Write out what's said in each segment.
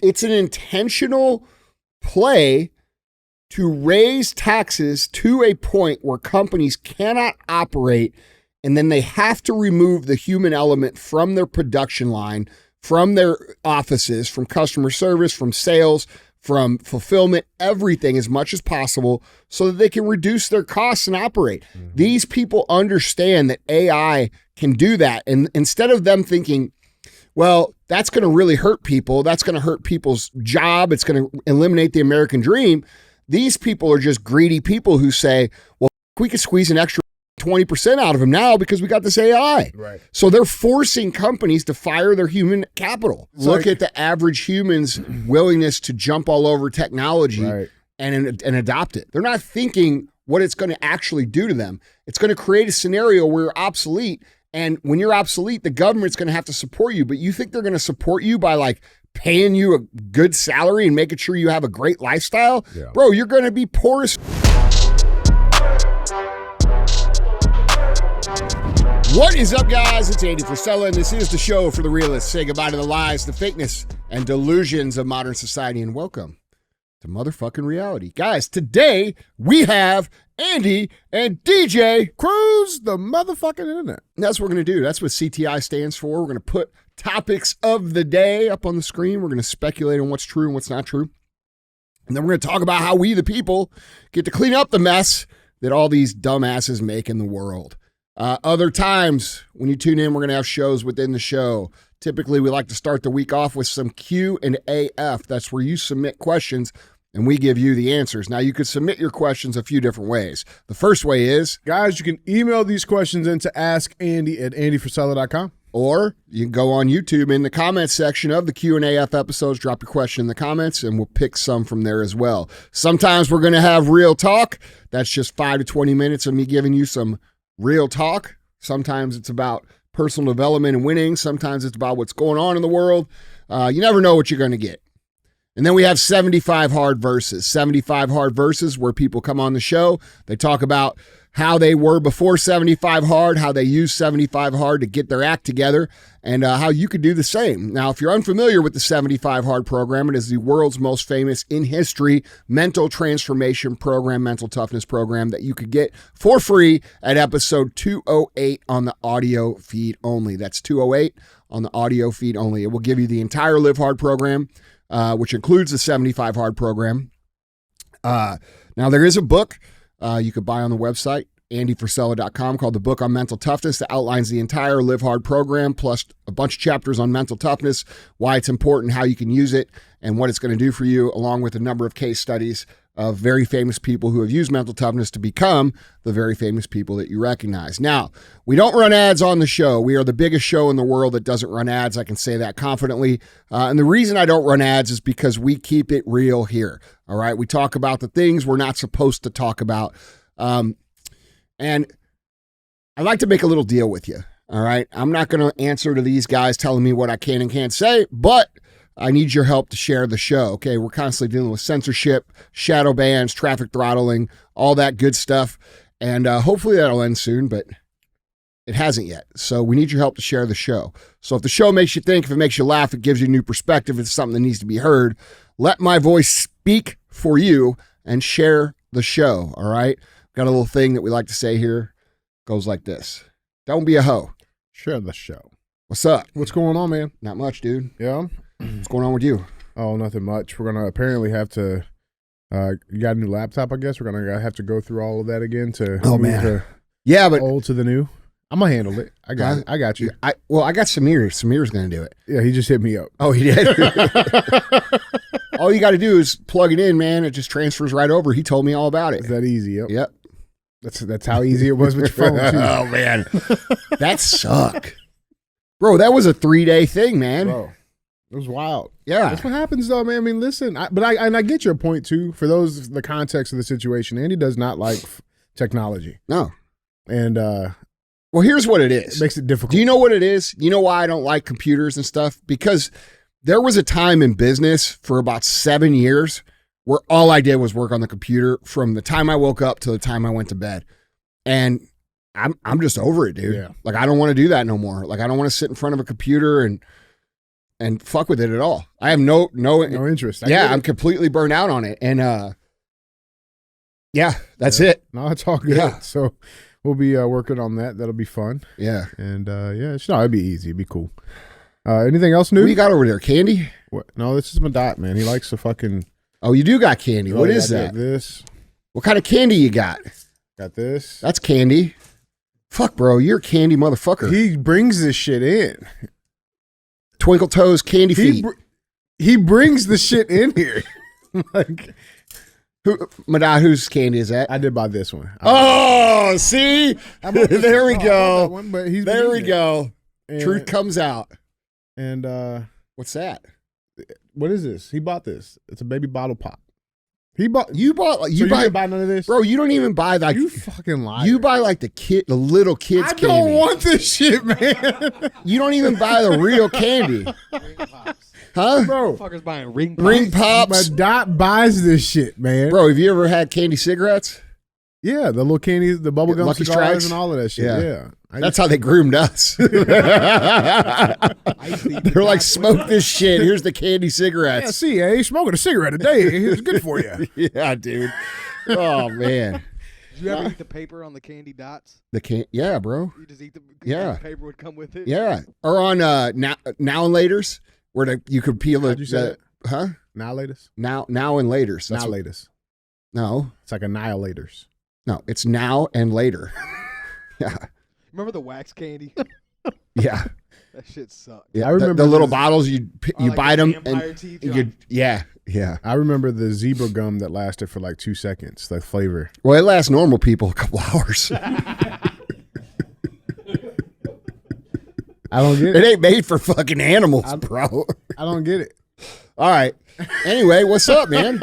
It's an intentional play to raise taxes to a point where companies cannot operate, and then they have to remove the human element from their production line, from their offices, from customer service, from sales, from fulfillment, everything as much as possible so that they can reduce their costs and operate. Mm-hmm. These people understand that AI can do that. And instead of them thinking, well, that's going to really hurt people, that's going to hurt people's job, it's going to eliminate the American dream, these people are just greedy people who say, well, we could squeeze an extra 20% out of them now because we got this AI. Right. So they're forcing companies to fire their human capital. Look at the average human's willingness to jump all over technology and adopt it. They're not thinking what it's going to actually do to them. It's going to create a scenario where you're obsolete. And when you're obsolete, the government's going to have to support you. But you think they're going to support you by like paying you a good salary and making sure you have a great lifestyle? Yeah. Bro, you're going to be poor as... What is up, guys? It's Andy Frisella, and this is the show for the realists. Say goodbye to the lies, the fakeness, and delusions of modern society, and welcome to motherfucking reality. Guys, today we have Andy and DJ Cruise the motherfucking internet. And that's what we're going to do. That's what CTI stands for. We're going to put topics of the day up on the screen. We're going to speculate on what's true and what's not true. And then we're going to talk about how we, the people, get to clean up the mess that all these dumbasses make in the world. Other times when you tune in, we're going to have shows within the show. Typically, we like to start the week off with some Q&AF. That's where you submit questions and we give you the answers. Now, you could submit your questions a few different ways. The first way is... Guys, you can email these questions into askandy@andyfrisella.com. Or you can go on YouTube in the comments section of the Q&AF episodes, drop your question in the comments, and we'll pick some from there as well. Sometimes we're going to have real talk. That's just 5 to 20 minutes of me giving you some real talk. Sometimes it's about personal development and winning. Sometimes it's about what's going on in the world. You never know what you're going to get. And then we have 75 hard verses. 75 hard verses where people come on the show. They talk about how they were before 75 hard, how they used 75 hard to get their act together, and how you could do the same. Now, if you're unfamiliar with the 75 hard program, it is the world's most famous in history mental transformation program, mental toughness program that you could get for free at episode 208 on the audio feed only. That's 208 on the audio feed only. It will give you the entire Live Hard program, which includes the 75 hard program. Now, there is a book you could buy on the website, andyfrisella.com, called The Book on Mental Toughness, that outlines the entire Live Hard program, plus a bunch of chapters on mental toughness, why it's important, how you can use it, and what it's going to do for you, along with a number of case studies of very famous people who have used mental toughness to become the very famous people that you recognize. Now, we don't run ads on the show. We are the biggest show in the world that doesn't run ads. I can say that confidently. And the reason I don't run ads is because we keep it real here. All right. We talk about the things we're not supposed to talk about. And I'd like to make a little deal with you. All right. I'm not going to answer to these guys telling me what I can and can't say, but I need your help to share the show. Okay, we're constantly dealing with censorship, shadow bans, traffic throttling, all that good stuff. And hopefully that'll end soon, but it hasn't yet. So we need your help to share the show. So if the show makes you think, if it makes you laugh, it gives you a new perspective, it's something that needs to be heard, let my voice speak for you and share the show, all right? Got a little thing that we like to say here. Goes like this. Don't be a hoe. Share the show. What's up? What's going on, man? Not much, dude. Yeah? What's going on with you? Oh, nothing much. We're going to apparently have to, you got a new laptop, I guess. We're going to have to go through all of that again to yeah, but old to the new. I'm going to handle it. I got it. I got you. I got Samir. Samir's going to do it. Yeah, he just hit me up. Oh, he did? All you got to do is plug it in, man. It just transfers right over. He told me all about it. Is that easy? Yep. Yep. That's how easy it was with your phone, too. Oh, man. That sucked. Bro, that was a 3-day thing, man. Bro. It was wild. Yeah. That's what happens, though, man. I mean, listen, I get your point, too. For those, the context of the situation, Andy does not like technology. No. And, well, here's what it is. It makes it difficult. Do you know what it is? You know why I don't like computers and stuff? Because there was a time in business for about 7 years where all I did was work on the computer from the time I woke up to the time I went to bed. And I'm just over it, dude. Yeah. Like, I don't want to do that no more. Like, I don't want to sit in front of a computer and and fuck with it at all. I have no interest. I'm completely burned out on it. And yeah, that's it. No, it's all good. Yeah. So we'll be working on that. That'll be fun. Yeah. And it'd be easy. It'd be cool. Anything else new? What you got over there? Candy? What? No, this is my dot, man. He likes to fucking. Oh, you do got candy. What is that? This. What kind of candy you got? Got this. That's candy. Fuck, bro. You're a candy motherfucker. He brings this shit in. Twinkle Toes candy feet. He brings the shit in here. Like. Whose candy is that? I did buy this one. Oh, see? There we go. One, but he's there we go. And, Truth comes out. And what's that? What is this? He bought this. It's a baby bottle pop. You didn't buy none of this, bro. You don't even buy like you fucking liar. You buy like the little kids. I candy. don't want this shit, man. You don't even buy the real candy, huh? Bro, Motherfuckers buying ring pops. Ring pops. My dot buys this shit, man. Bro, have you ever had candy cigarettes? Yeah, the little candies, the bubblegum Lucky cigars, Strikes? and all of that shit. Yeah. That's how they groomed us. They're like, smoke this shit. Here's the candy cigarettes. Yeah, see, smoking a cigarette a day is good for you. Yeah, dude. Oh, man. Did you ever eat the paper on the candy dots? Yeah, bro. You just eat the paper would come with it? Yeah. Or on now and laters, where you could peel How'd you say that? Huh? Annihilators? Now and laters. Annihilators. No. It's like annihilators. No, it's now and later. Yeah. Remember the wax candy? Yeah. That shit sucked. Yeah, I remember the little bottles you like bite them vampire and teeth, yeah. I remember the zebra gum that lasted for like 2 seconds, the flavor. Well, it lasts normal people a couple hours. I don't get it. It ain't made for fucking animals, bro. I don't get it. All right. Anyway, what's up, man?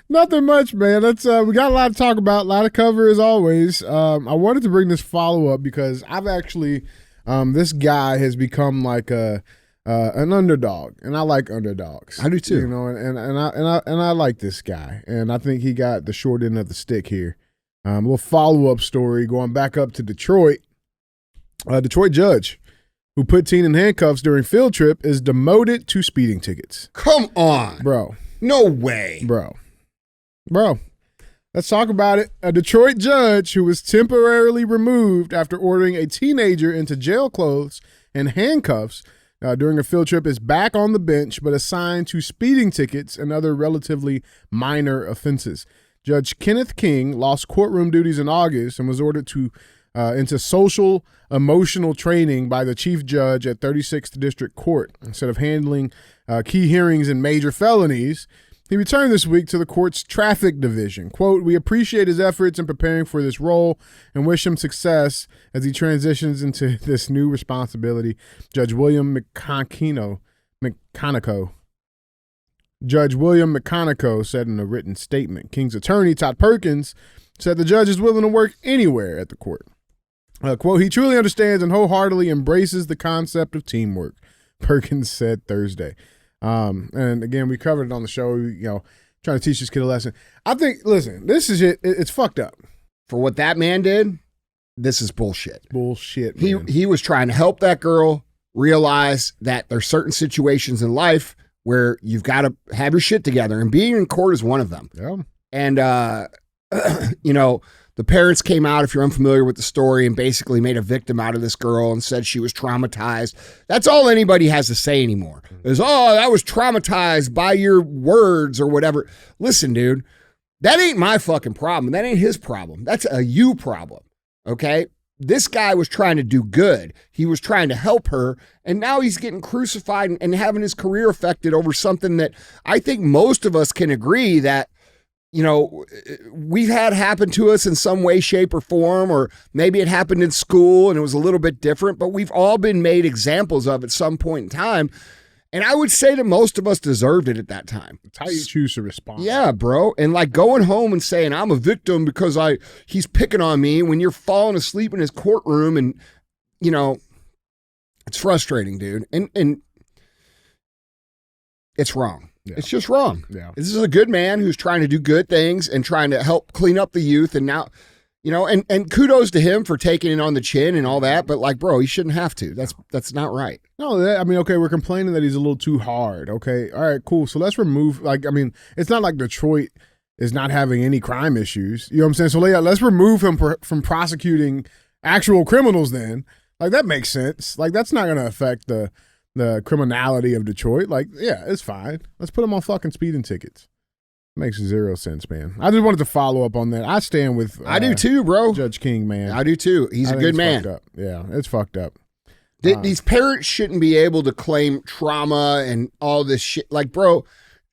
Nothing much, man. Let's we got a lot to talk about, a lot of cover as always. I wanted to bring this follow up because I've actually this guy has become like an underdog, and I like underdogs. I do too. You know, and I like this guy, and I think he got the short end of the stick here. A little follow up story going back up to Detroit. Detroit judge who put teen in handcuffs during field trip is demoted to speeding tickets. Come on, Bro. No way, Bro, let's talk about it. A Detroit judge who was temporarily removed after ordering a teenager into jail clothes and handcuffs during a field trip is back on the bench, but assigned to speeding tickets and other relatively minor offenses. Judge Kenneth King lost courtroom duties in August and was ordered to into social emotional training by the chief judge at 36th District Court. Instead of handling key hearings in major felonies, he returned this week to the court's traffic division. Quote, "We appreciate his efforts in preparing for this role and wish him success as he transitions into this new responsibility," Judge William McConico said in a written statement. King's attorney, Todd Perkins, said the judge is willing to work anywhere at the court. Quote, "He truly understands and wholeheartedly embraces the concept of teamwork," Perkins said Thursday. And again, we covered it on the show, trying to teach this kid a lesson. I think, listen, this is it. It's fucked up. For what that man did, this is bullshit. Bullshit, man. He was trying to help that girl realize that there's certain situations in life where you've got to have your shit together, and being in court is one of them. Yeah. And, the parents came out, if you're unfamiliar with the story, and basically made a victim out of this girl and said she was traumatized. That's all anybody has to say anymore is, I was traumatized by your words or whatever. Listen, dude, that ain't my fucking problem. That ain't his problem. That's a you problem, okay? This guy was trying to do good. He was trying to help her, and now he's getting crucified and having his career affected over something that I think most of us can agree that we've had happen to us in some way, shape, or form, or maybe it happened in school and it was a little bit different, but we've all been made examples of at some point in time. And I would say that most of us deserved it at that time. It's how you choose to respond. Yeah, bro. And like going home and saying, I'm a victim because he's picking on me when you're falling asleep in his courtroom, and, it's frustrating, dude. And it's wrong. Yeah. It's just wrong. Yeah. This is a good man who's trying to do good things and trying to help clean up the youth. And now, You know, and kudos to him for taking it on the chin and all that, but like, bro, he shouldn't have to. That's not right. No, I mean, okay, we're complaining that he's a little too hard. Okay, all right, cool. So let's remove. Like, I mean, it's not like Detroit is not having any crime issues. You know what I'm saying? So let's remove him from prosecuting actual criminals. Then, like, that makes sense. Like, that's not going to affect the criminality of Detroit. Like, yeah, it's fine. Let's put him on fucking speeding tickets. Makes zero sense, man. I just wanted to follow up on that. I stand with I do too, bro. Judge King, man. I do too. He's a good man. Fucked up. Yeah, it's fucked up. These parents shouldn't be able to claim trauma and all this shit. Like, bro,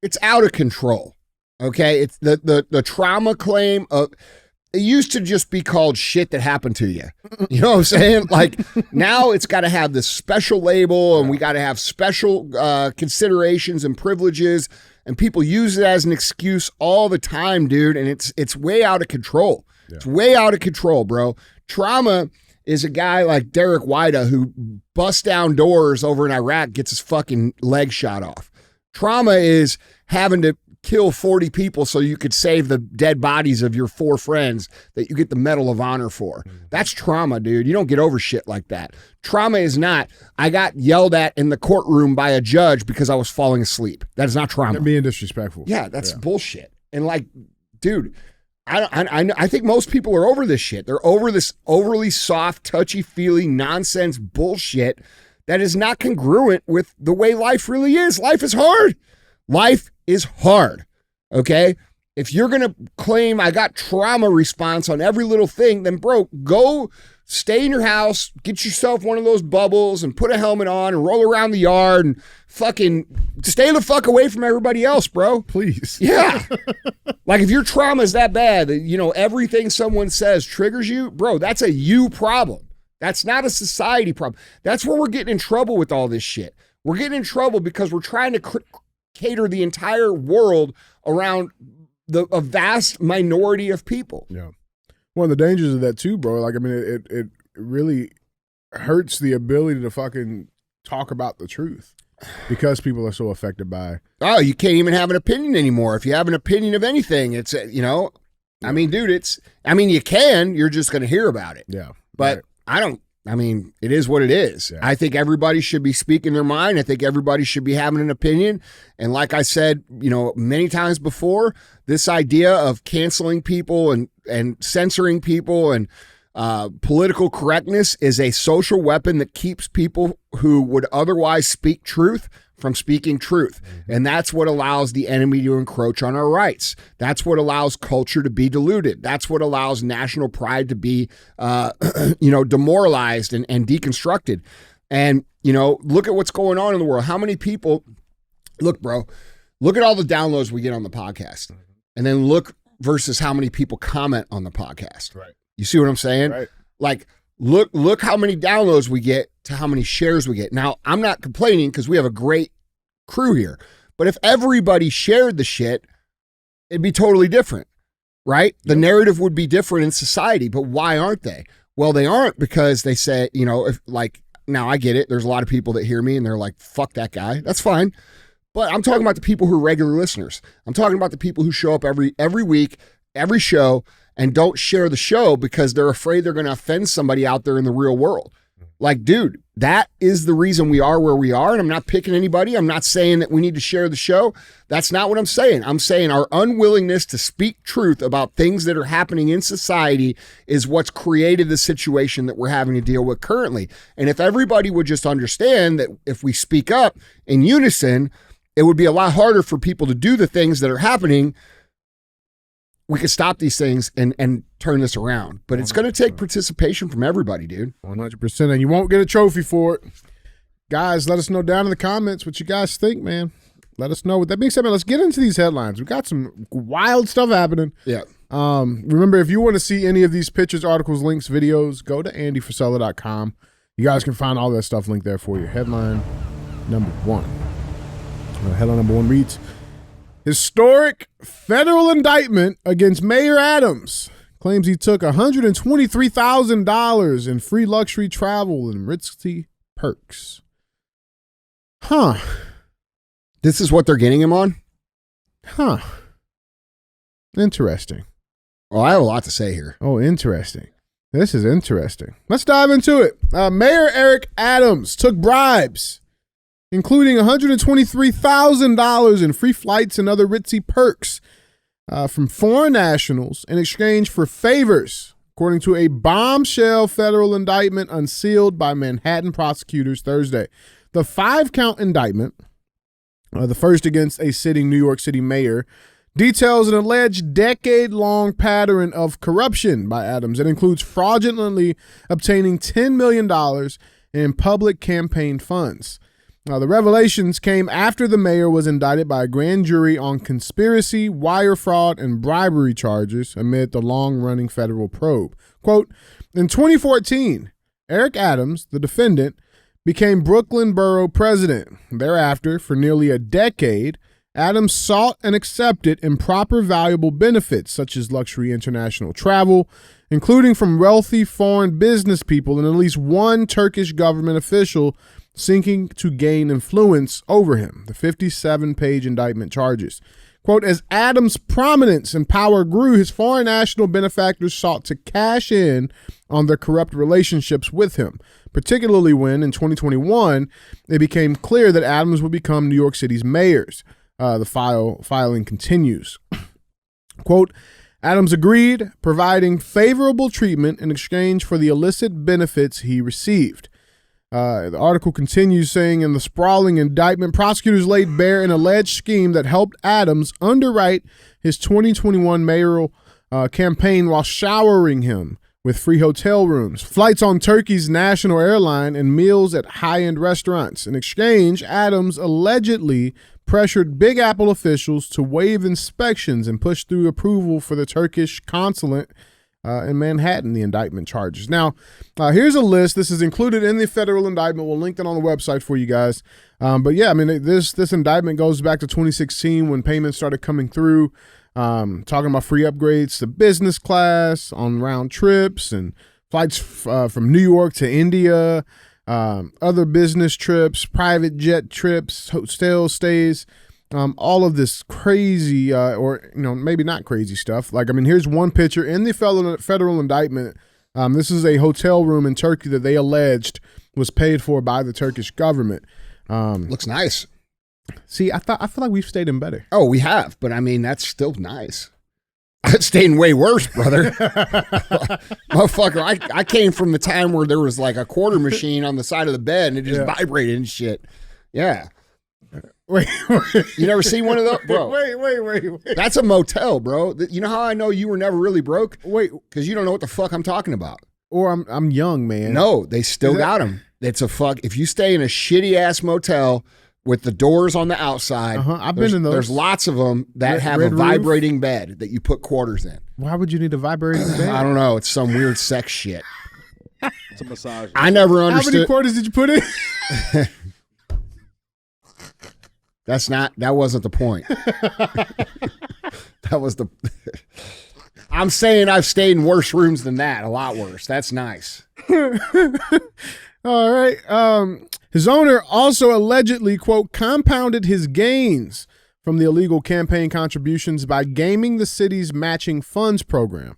it's out of control. Okay? It's the trauma claim of it used to just be called shit that happened to you. You know what I'm saying? Like, now it's got to have this special label and we got to have special considerations and privileges. And people use it as an excuse all the time, dude. And it's way out of control. Yeah. It's way out of control, bro. Trauma is a guy like Derek Wida who busts down doors over in Iraq, gets his fucking leg shot off. Trauma is having to kill 40 people so you could save the dead bodies of your 4 friends that you get the Medal of Honor for. That's trauma, dude. You don't get over shit like that. Trauma is not, I got yelled at in the courtroom by a judge because I was falling asleep. That is not trauma. They're being disrespectful. Yeah, that's bullshit. And like, dude, I think most people are over this shit. They're over this overly soft, touchy-feely nonsense bullshit that is not congruent with the way life really is. Life is hard. Life is hard, okay? If you're going to claim I got trauma response on every little thing, then, bro, go stay in your house, get yourself one of those bubbles and put a helmet on and roll around the yard and fucking stay the fuck away from everybody else, bro. Please. Yeah. Like, if your trauma is that bad, you know, everything someone says triggers you, bro, that's a you problem. That's not a society problem. That's where we're getting in trouble with all this shit. We're getting in trouble because we're trying to cater the entire world around a vast minority of people. Yeah. One of the dangers of that too, bro. Like, I mean, it really hurts the ability to fucking talk about the truth because people are so affected by. Oh, you can't even have an opinion anymore. If you have an opinion of anything, it's, you know, I mean, dude, you can, you're just going to hear about it. Yeah. But right. It is what it is. Yeah. I think everybody should be speaking their mind. I think everybody should be having an opinion. And like I said, you know, many times before, this idea of canceling people and censoring people and political correctness is a social weapon that keeps people who would otherwise speak truth from speaking truth. And that's what allows the enemy to encroach on our rights. That's what allows culture to be diluted. That's what allows national pride to be, demoralized and deconstructed. And, you know, look at what's going on in the world. How many people, look, bro, look at all the downloads we get on the podcast. And then look versus how many people comment on the podcast. Right. You see what I'm saying? Right. Like, look how many downloads we get to how many shares we get. Now, I'm not complaining because we have a great crew here. But if everybody shared the shit, it'd be totally different, right? The narrative would be different in society. But why aren't they? Well, they aren't because they say, you know, if like, now I get it. There's a lot of people that hear me and they're like, fuck that guy. That's fine. But I'm talking about the people who are regular listeners. I'm talking about the people who show up every week, every show, and don't share the show because they're afraid they're going to offend somebody out there in the real world. Like, dude, that is the reason we are where we are. And I'm not picking anybody. I'm not saying that we need to share the show. That's not what I'm saying. I'm saying our unwillingness to speak truth about things that are happening in society is what's created the situation that we're having to deal with currently. And if everybody would just understand that if we speak up in unison, it would be a lot harder for people to do the things that are happening. We could stop these things and turn this around. But it's going to take participation from everybody, dude. 100%. And you won't get a trophy for it. Guys, let us know down in the comments what you guys think, man. Let us know. With that being said, man, let's get into these headlines. We got some wild stuff happening. Yeah. Remember, if you want to see any of these pictures, articles, links, videos, go to andyfrisella.com. You guys can find all that stuff linked there for you. Headline number 1. Headline number 1 reads, historic federal indictment against Mayor Adams. Claims he took $123,000 in free luxury travel and risky perks. Huh. This is what they're getting him on? Huh. Interesting. Well, I have a lot to say here. Oh, interesting. This is interesting. Let's dive into it. Mayor Eric Adams took bribes, including $123,000 in free flights and other ritzy perks from foreign nationals in exchange for favors, according to a bombshell federal indictment unsealed by Manhattan prosecutors Thursday. The 5-count indictment, the first against a sitting New York City mayor, details an alleged decade-long pattern of corruption by Adams. It includes fraudulently obtaining $10 million in public campaign funds. The revelations came after the mayor was indicted by a grand jury on conspiracy, wire fraud, and bribery charges amid the long-running federal probe. Quote, in 2014, Eric Adams, the defendant, became Brooklyn Borough president. Thereafter, for nearly a decade, Adams sought and accepted improper valuable benefits such as luxury international travel, including from wealthy foreign business people and at least one Turkish government official seeking to gain influence over him. The 57-page indictment charges. Quote, as Adams' prominence and power grew, his foreign national benefactors sought to cash in on their corrupt relationships with him, particularly when, in 2021, it became clear that Adams would become New York City's mayor. The filing continues. Quote, Adams agreed, providing favorable treatment in exchange for the illicit benefits he received. The article continues saying, in the sprawling indictment, prosecutors laid bare an alleged scheme that helped Adams underwrite his 2021 mayoral campaign while showering him with free hotel rooms, flights on Turkey's national airline, and meals at high-end restaurants. In exchange, Adams allegedly pressured Big Apple officials to waive inspections and push through approval for the Turkish consulate in Manhattan, the indictment charges. Now, here's a list. This is included in the federal indictment. We'll link that on the website for you guys. But yeah, I mean, this indictment goes back to 2016 when payments started coming through, talking about free upgrades to business class on round trips and flights from New York to India, other business trips, private jet trips, hotel stays, all of this crazy, or maybe not crazy stuff. Like, I mean, here's one picture in the federal indictment. This is a hotel room in Turkey that they alleged was paid for by the Turkish government. Looks nice. See, I feel like we've stayed in better. Oh, we have, but I mean, that's still nice. It's staying way worse, brother. Motherfucker, I came from the time where there was like a quarter machine on the side of the bed and it just vibrated and shit. Yeah. Wait. You never seen one of those? Bro. Wait. That's a motel, bro. You know how I know you were never really broke? Wait. Because you don't know what the fuck I'm talking about. Or I'm young, man. No, they still got them. It's a fuck. If you stay in a shitty-ass motel with the doors on the outside, I've been in those. There's lots of them that have a vibrating bed that you put quarters in. Why would you need a vibrating bed? I don't know. It's some weird sex shit. It's a massage. I never understood. How many quarters did you put in? That wasn't the point. That was I'm saying I've stayed in worse rooms than that, a lot worse. That's nice. All right. His owner also allegedly, quote, compounded his gains from the illegal campaign contributions by gaming the city's matching funds program,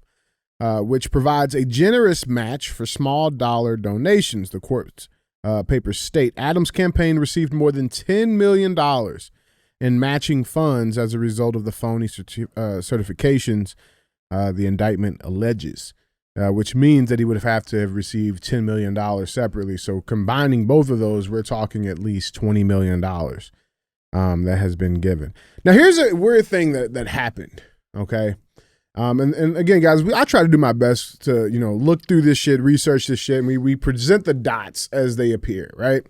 which provides a generous match for small dollar donations, the court papers state. Adams' campaign received more than $10 million in matching funds as a result of the phony certifications the indictment alleges, which means that he would have to have received $10 million separately. So combining both of those, we're talking at least $20 million that has been given. Now, here's a weird thing that happened, okay? And again, guys, I try to do my best to, look through this shit, research this shit, and we present the dots as they appear, right?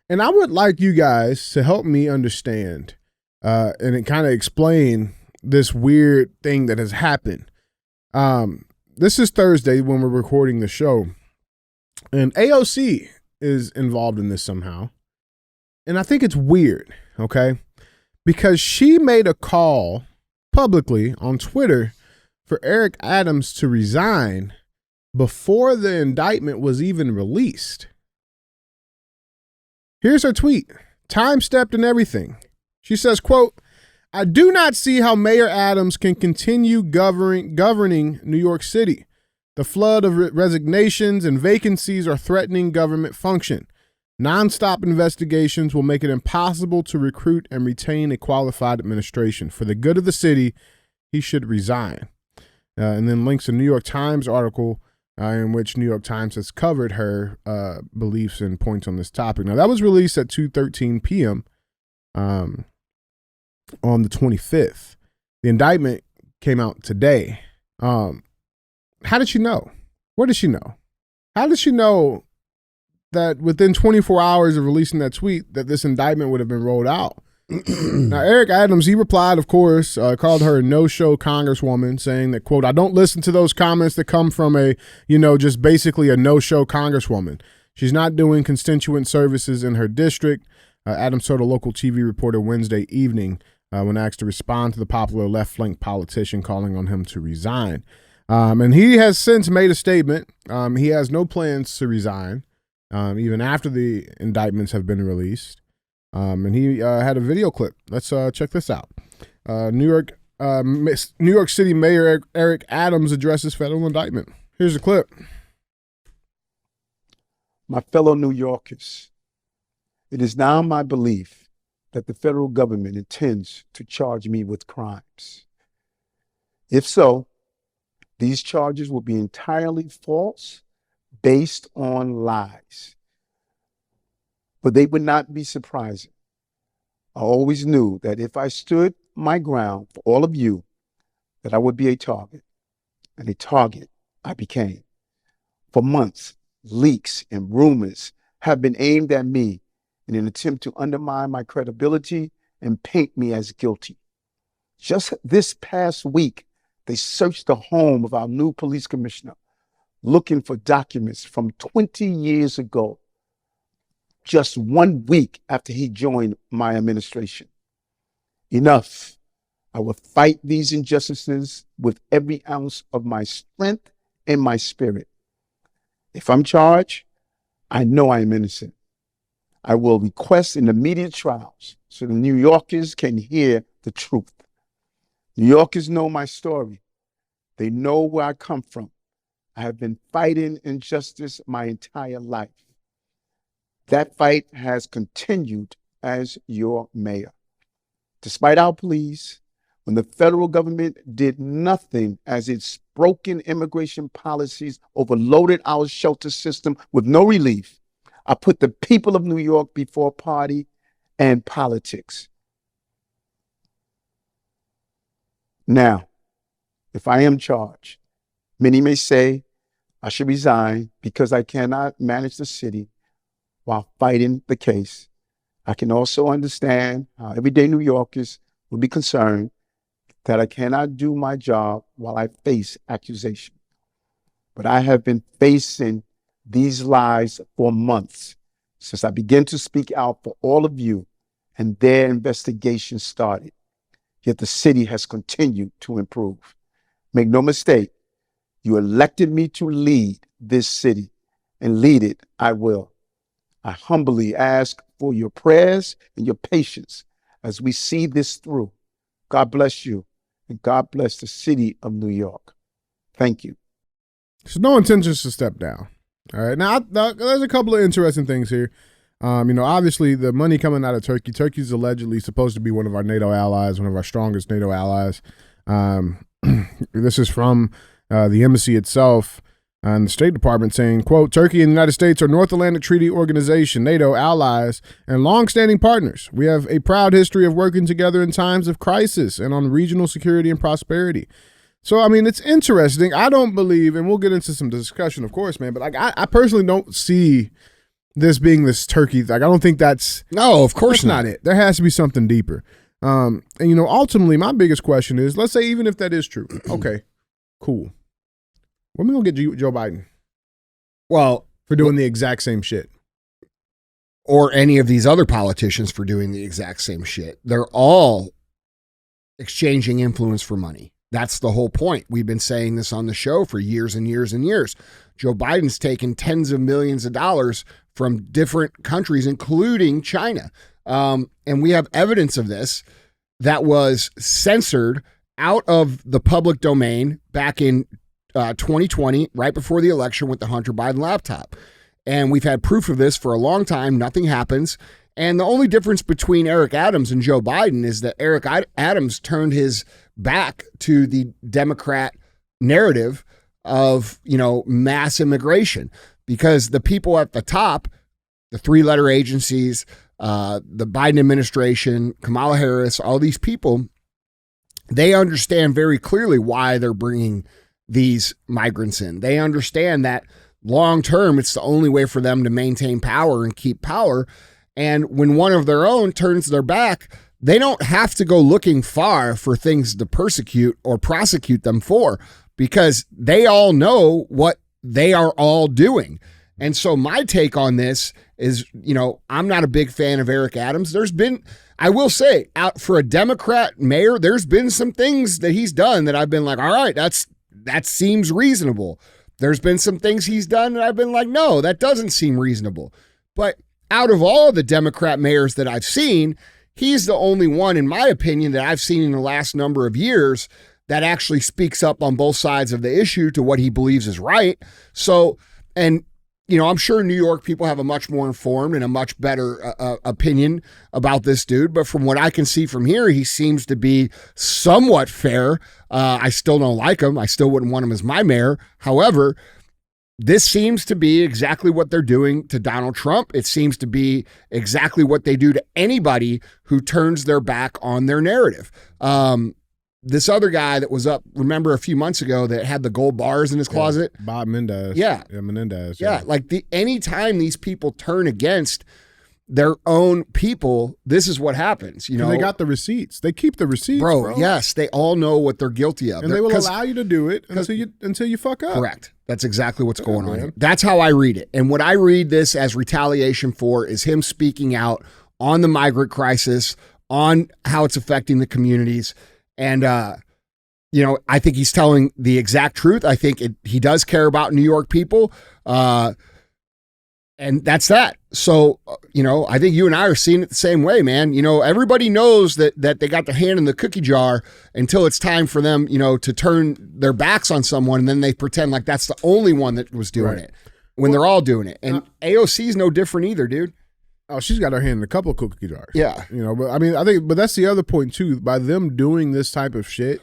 And I would like you guys to help me understand and kind of explain this weird thing that has happened. This is Thursday when we're recording the show, and AOC is involved in this somehow. And I think it's weird, okay? Because she made a call publicly on Twitter for Eric Adams to resign before the indictment was even released. Here's her tweet, time-stepped and everything. She says, quote, I do not see how Mayor Adams can continue governing New York City. The flood of resignations and vacancies are threatening government function. Nonstop investigations will make it impossible to recruit and retain a qualified administration. For the good of the city, he should resign. And then links a New York Times article in which New York Times has covered her beliefs and points on this topic. Now, that was released at 2:13 p.m. On the 25th. The indictment came out today. How did she know? Where did she know? How did she know that within 24 hours of releasing that tweet that this indictment would have been rolled out? Now, Eric Adams, he replied, of course, called her a no-show congresswoman, saying that, quote, I don't listen to those comments that come from just basically a no-show congresswoman. She's not doing constituent services in her district. Adams told a local TV reporter Wednesday evening when asked to respond to the popular left-flank politician calling on him to resign. And he has since made a statement. He has no plans to resign, even after the indictments have been released. And he had a video clip. Let's check this out. New York City Mayor Eric Adams addresses federal indictment. Here's a clip. My fellow New Yorkers, it is now my belief that the federal government intends to charge me with crimes. If so, these charges will be entirely false, based on lies. But they would not be surprising. I always knew that if I stood my ground for all of you, that I would be a target, and a target I became. For months, leaks and rumors have been aimed at me in an attempt to undermine my credibility and paint me as guilty. Just this past week, they searched the home of our new police commissioner, looking for documents from 20 years ago, just 1 week after he joined my administration. Enough. I will fight these injustices with every ounce of my strength and my spirit. If I'm charged, I know I am innocent. I will request an immediate trials so the New Yorkers can hear the truth. New Yorkers know my story. They know where I come from. I have been fighting injustice my entire life. That fight has continued as your mayor. Despite our pleas, when the federal government did nothing as its broken immigration policies overloaded our shelter system with no relief, I put the people of New York before party and politics. Now, if I am charged, many may say I should resign because I cannot manage the city while fighting the case. I can also understand how everyday New Yorkers will be concerned that I cannot do my job while I face accusation. But I have been facing these lies for months since I began to speak out for all of you and their investigation started. Yet the city has continued to improve. Make no mistake, you elected me to lead this city, and lead it I will. I humbly ask for your prayers and your patience as we see this through. God bless you, and God bless the city of New York. Thank you. So no intentions to step down. All right. Now, there's a couple of interesting things here. Obviously the money coming out of Turkey. Turkey's allegedly supposed to be one of our NATO allies, one of our strongest NATO allies. This is from the embassy itself and the State Department saying, quote, Turkey and the United States are North Atlantic Treaty Organization, NATO allies, and longstanding partners. We have a proud history of working together in times of crisis and on regional security and prosperity. So, I mean, it's interesting. I don't believe, and we'll get into some discussion, of course, man, but like I personally don't see this being this Turkey. Like, I don't think that's... No, of course not it. There has to be something deeper. And, ultimately, my biggest question is, let's say even if that is true, okay, cool. When are we going to get Joe Biden? Well, for doing the exact same shit. Or any of these other politicians for doing the exact same shit. They're all exchanging influence for money. That's the whole point. We've been saying this on the show for years and years and years. Joe Biden's taken tens of millions of dollars from different countries, including China. And we have evidence of this. that was censored out of the public domain back in 2020, right before the election with the Hunter Biden laptop. And we've had proof of this for a long time. Nothing happens. And the only difference between Eric Adams and Joe Biden is that Eric Adams turned his back to the Democrat narrative of, mass immigration, because the people at the top, the three-letter agencies, the Biden administration, Kamala Harris, all these people, they understand very clearly why they're bringing these migrants in. They understand that long-term, it's the only way for them to maintain power and keep power. And when one of their own turns their back, they don't have to go looking far for things to persecute or prosecute them for, because they all know what they are all doing. And so my take on this is, I'm not a big fan of Eric Adams. I will say, out for a Democrat mayor, there's been some things that he's done that I've been like, all right, that seems reasonable. There's been some things he's done that I've been like, no, that doesn't seem reasonable. But out of all of the Democrat mayors that I've seen, he's the only one, in my opinion, that I've seen in the last number of years that actually speaks up on both sides of the issue to what he believes is right. So, and I'm sure New York people have a much more informed and a much better opinion about this dude. But from what I can see from here, he seems to be somewhat fair. I still don't like him. I still wouldn't want him as my mayor. However, this seems to be exactly what they're doing to Donald Trump. It seems to be exactly what they do to anybody who turns their back on their narrative. This other guy that was up, remember a few months ago, that had the gold bars in his closet? Bob Menendez. Yeah. Menendez. Yeah. Like anytime these people turn against their own people, this is what happens. And they got the receipts. They keep the receipts, bro. Yes, they all know what they're guilty of. And they will allow you to do it until you fuck up. Correct. That's exactly what's going on here. That's how I read it. And what I read this as retaliation for is him speaking out on the migrant crisis, on how it's affecting the communities. And, I think he's telling the exact truth. I think he does care about New York people. And that's that. So, I think you and I are seeing it the same way, man. Everybody knows that they got their hand in the cookie jar until it's time for them, to turn their backs on someone. And then they pretend like that's the only one that was doing it when they're all doing it. And AOC is no different either, dude. Oh, she's got her hand in a couple of cookie jars. Yeah. But that's the other point too. By them doing this type of shit,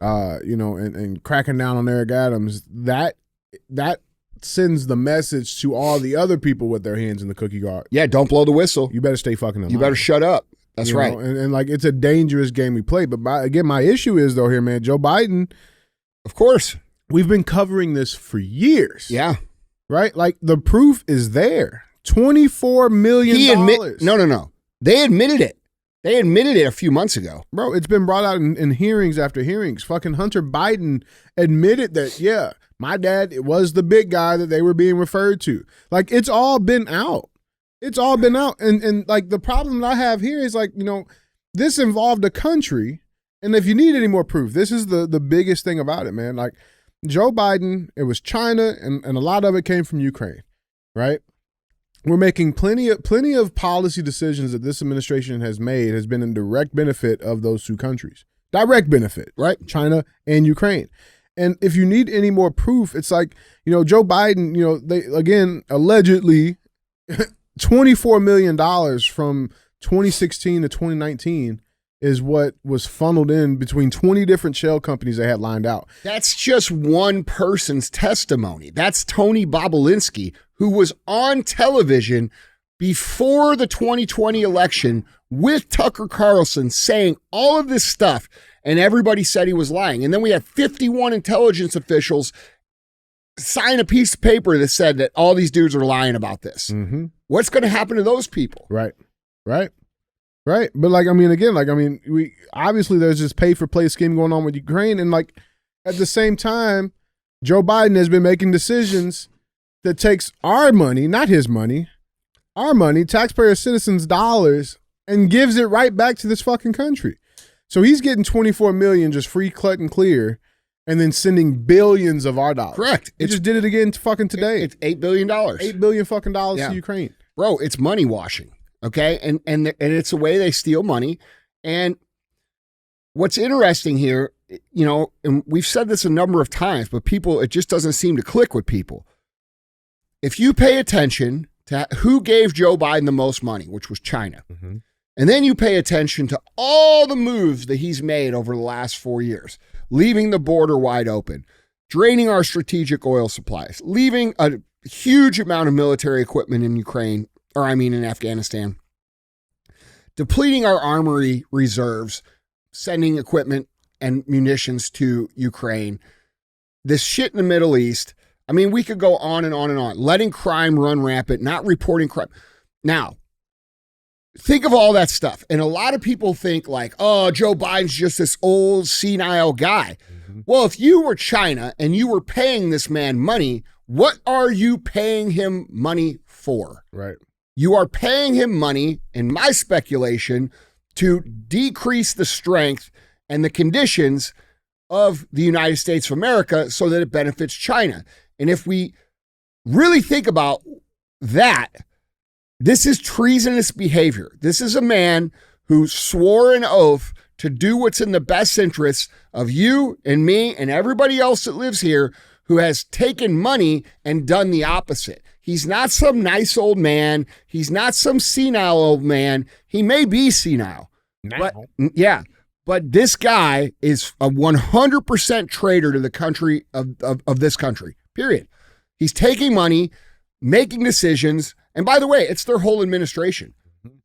and cracking down on Eric Adams, that sends the message to all the other people with their hands in the cookie jar. Yeah, don't blow the whistle. You better stay fucking alive. You better shut up. That's right. And it's a dangerous game we play. But my issue is though here, man, Joe Biden. Of course. We've been covering this for years. Yeah. Right? Like the proof is there. $24 million. No. They admitted it. They admitted it a few months ago. Bro, it's been brought out in hearings after hearings. Fucking Hunter Biden admitted that, yeah, my dad was the big guy that they were being referred to. Like, it's all been out. It's all been out. And like, the problem that I have here is like, this involved a country. And if you need any more proof, this is the biggest thing about it, man. Like, Joe Biden, it was China, and a lot of it came from Ukraine, right? We're making plenty of policy decisions that this administration has made has been in direct benefit of those two countries. Direct benefit, right? China and Ukraine. And if you need any more proof, it's like, Joe Biden, they, again, allegedly $24 million from 2016 to 2019 is what was funneled in between 20 different shell companies they had lined out. That's just one person's testimony. That's Tony Bobulinski, who was on television before the 2020 election with Tucker Carlson saying all of this stuff, and everybody said he was lying. And then we had 51 intelligence officials sign a piece of paper that said that all these dudes are lying about this. Mm-hmm. What's going to happen to those people? Right. But we obviously there's this pay for play scheme going on with Ukraine. And like at the same time, Joe Biden has been making decisions that takes our money, not his money, our money, taxpayer citizens' dollars, and gives it right back to this fucking country. So he's getting $24 million just free, cut and clear, and then sending billions of our dollars. Correct. It just did it again fucking today. It's $8 billion. $8 billion fucking dollars to Ukraine. Bro, it's money washing. Okay. And it's a way they steal money. And what's interesting here, you know, and we've said this a number of times, but people, it just doesn't seem to click with people. If you pay attention to who gave Joe Biden the most money, which was China, and then you pay attention to all the moves that he's made over the last 4 years, leaving the border wide open, draining our strategic oil supplies, leaving a huge amount of military equipment in in Afghanistan, depleting our armory reserves, sending equipment and munitions to Ukraine, this shit in the Middle East. I mean, we could go on and on and on, letting crime run rampant, not reporting crime. Now, think of all that stuff. And a lot of people think like, oh, Joe Biden's just this old senile guy. Well, if you were China and you were paying this man money, what are you paying him money for? Right. You are paying him money, in my speculation, to decrease the strength and the conditions of the United States of America so that it benefits China. And if we really think about that, this is treasonous behavior. This is a man who swore an oath to do what's in the best interests of you and me and everybody else that lives here, who has taken money and done the opposite. He's not some nice old man. He's not some senile old man. He may be senile. But this guy is a 100% traitor to the country of this country, period. He's taking money, making decisions. And by the way, it's their whole administration.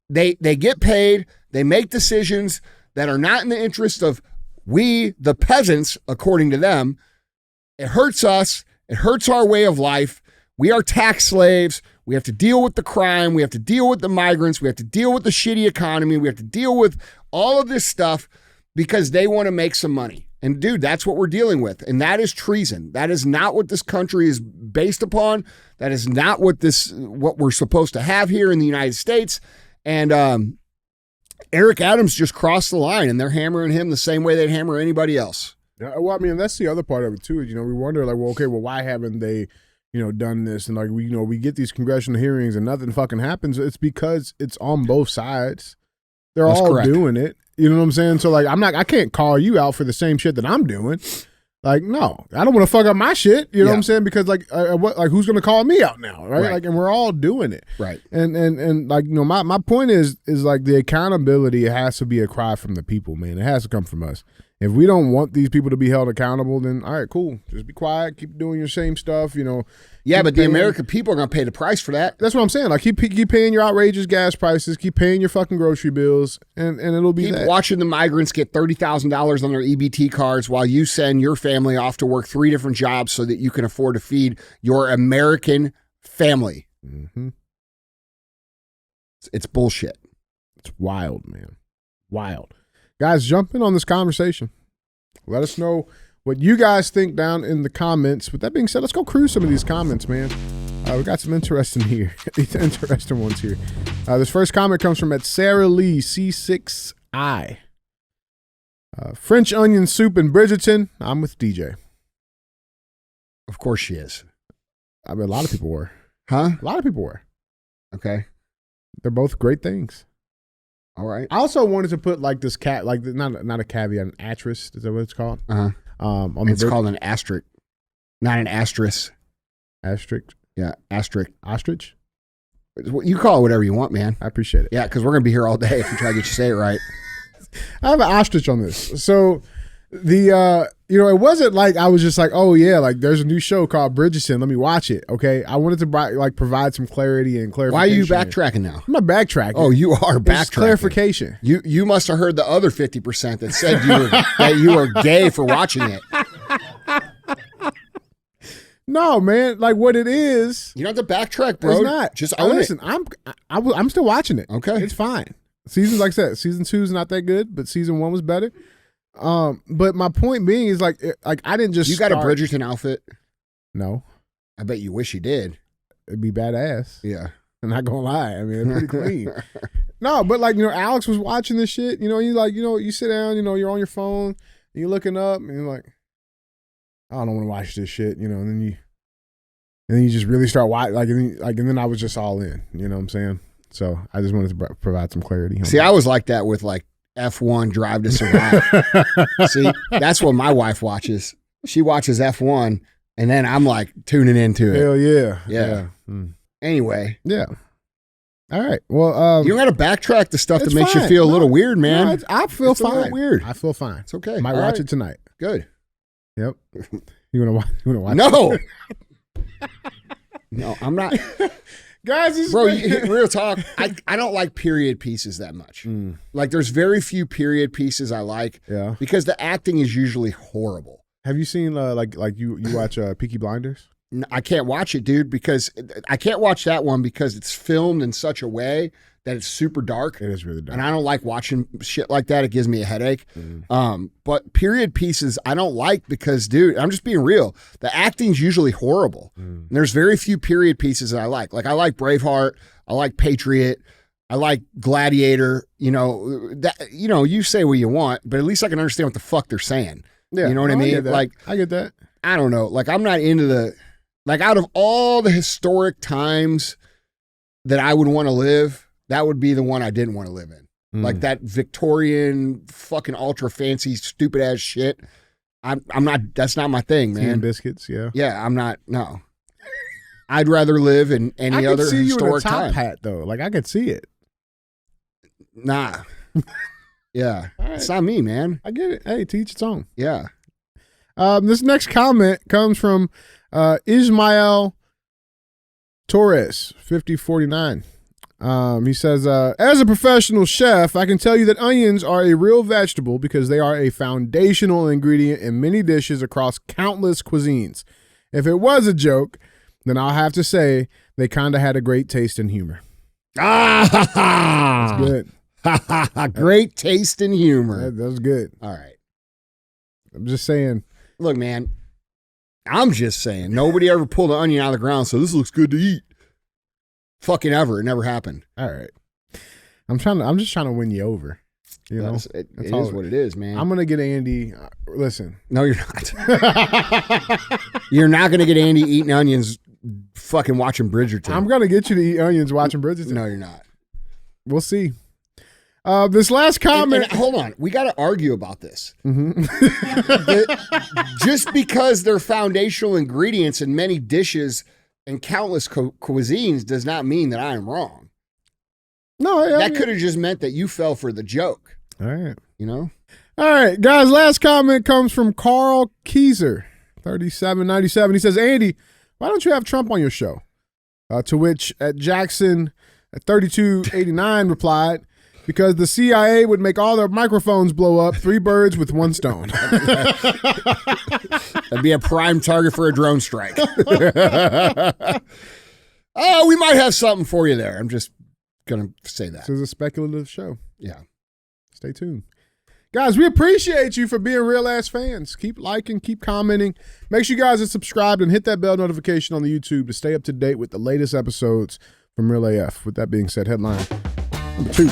They get paid. They make decisions that are not in the interest of we, the peasants, according to them. It hurts us. It hurts our way of life. We are tax slaves. We have to deal with the crime. We have to deal with the migrants. We have to deal with the shitty economy. We have to deal with all of this stuff because they want to make some money. And dude, that's what we're dealing with. And that is treason. That is not what this country is based upon. That is not what we're supposed to have here in the United States. And Eric Adams just crossed the line, and they're hammering him the same way they'd hammer anybody else. Yeah, well, I mean, that's the other part of it too. You know, we wonder like, well, okay, well, why haven't they, done this? And like, we get these congressional hearings and nothing fucking happens. It's because it's on both sides. They're That's all correct. doing it. You know what I'm saying? So like, I can't call you out for the same shit that I'm doing. Like, no, I don't want to fuck up my shit. You know what I'm saying? Because like, who's going to call me out now? Right? Like, and we're all doing it. Right. And like, my point is like the accountability has to be a cry from the people, man. It has to come from us. If we don't want these people to be held accountable, then all right, cool. Just be quiet. Keep doing your same stuff, Yeah, but the American people are going to pay the price for that. That's what I'm saying. Like, keep paying your outrageous gas prices. Keep paying your fucking grocery bills, and it'll be Keep that. watching the migrants get $30,000 on their EBT cards while you send your family off to work 3 different jobs so that you can afford to feed your American family. Mm-hmm. It's bullshit. It's wild, man. Wild. Guys, jump in on this conversation. Let us know what you guys think down in the comments. With that being said, let's go cruise some of these comments, man. We got some interesting ones here. This first comment comes from at Sarah Lee C6I. French onion soup in Bridgerton. I'm with DJ. Of course she is. I mean, a lot of people were. Huh? A lot of people were. Okay. They're both great things. All right. I also wanted to put like this not a caveat, an asterisk. Is that what it's called? Uh-huh. It's called an asterisk, not an asterisk. Asterisk? Yeah, asterisk. Ostrich? You call it whatever you want, man. I appreciate it. Yeah, because we're going to be here all day if we try to get you to say it right. I have an ostrich on this. So it wasn't like I was just like, oh yeah, like there's a new show called Bridgerton. Let me watch it. Okay. I wanted to provide some clarity and clarification. Why are you backtracking now? I'm not backtracking. Oh, you are It's backtracking. clarification. You must have heard the other 50% that said that you were gay for watching it. No, man. Like what it is. You don't have to backtrack, bro. It's not. Just own listen. it. I'm still watching it. Okay. It's fine. Season, like I said, season 2 is not that good, but season 1 was better. But my point being is like I didn't just. You got a Bridgerton outfit? No. I bet you wish you did. It'd be badass. Yeah. I'm not gonna lie. I mean, it's pretty clean. No, but like, Alex was watching this shit. You sit down, you're on your phone, and you're looking up, and you're like, I don't want to watch this shit, and then you just really start watching, and then I was just all in. You know what I'm saying? So I just wanted to provide some clarity. See, I was like that with like F1 Drive to Survive. See, that's what my wife watches. She watches F1, and then I'm like tuning into it. Hell yeah. Yeah. Anyway. Yeah. All right. Well, you got to backtrack the stuff that it's makes fine. you feel a little weird, man. No, I feel It's a little fine. weird. I feel fine. It's okay. Might All watch right. it tonight. Good. Yep. You wanna watch? You wanna watch? No. No, I'm not. Guys, this Bro, is real talk. I don't like period pieces that much. Like, there's very few period pieces I like. Yeah. Because the acting is usually horrible. Have you seen like you watch Peaky Blinders? I can't watch it, dude, because I can't watch that one because it's filmed in such a way that it's super dark. It is really dark. And I don't like watching shit like that. It gives me a headache. But period pieces I don't like because, dude, I'm just being real. The acting's usually horrible. And there's very few period pieces that I like. Like, I like Braveheart. I like Patriot. I like Gladiator. You know, you say what you want, but at least I can understand what the fuck they're saying. Yeah. You know what I mean? Like, I get that. I don't know. Like, I'm not into the, like, out of all the historic times that I would want to live, that would be the one I didn't want to live in. Like that Victorian fucking ultra fancy stupid ass shit. I'm not, that's not my thing, Tea and man. biscuits, yeah. Yeah, I'm not, no. I'd rather live in any other I could see you in a historic top time. hat though. Like I could see it. Nah. Yeah. All right. It's not me, man. I get it. Hey, teach its own. Yeah. This next comment comes from Ismael Torres, 5049. He says, as a professional chef, I can tell you that onions are a real vegetable because they are a foundational ingredient in many dishes across countless cuisines. If it was a joke, then I'll have to say they kind of had a great taste and humor. Ah, That's good. Great taste and humor. That was good. All right. I'm just saying. Look, man, I'm just saying, nobody ever pulled an onion out of the ground, so this looks good to eat. Fucking ever. It never happened. All right. I'm just trying to win you over. You know, It is what it is, man. I'm gonna get Andy. Listen, No, you're not. You're not going to get Andy eating onions fucking watching Bridgerton. I'm gonna get you to eat onions watching Bridgerton. No, you're not. We'll see. This last comment. And hold on. We got to argue about this. Just because they're foundational ingredients in many dishes and countless cuisines does not mean that I am wrong. No, That could have just meant that you fell for the joke, All right. you know? All right, guys. Last comment comes from Carl Keyser, 3797. He says, Andy, why don't you have Trump on your show? To which Jackson at 3289 replied, because the CIA would make all their microphones blow up, 3 birds with 1 stone. That'd be a prime target for a drone strike. Oh, we might have something for you there. I'm just going to say that. This is a speculative show. Yeah. Stay tuned. Guys, we appreciate you for being real ass fans. Keep liking, keep commenting. Make sure you guys are subscribed and hit that bell notification on the YouTube to stay up to date with the latest episodes from Real AF. With that being said, headline number 2.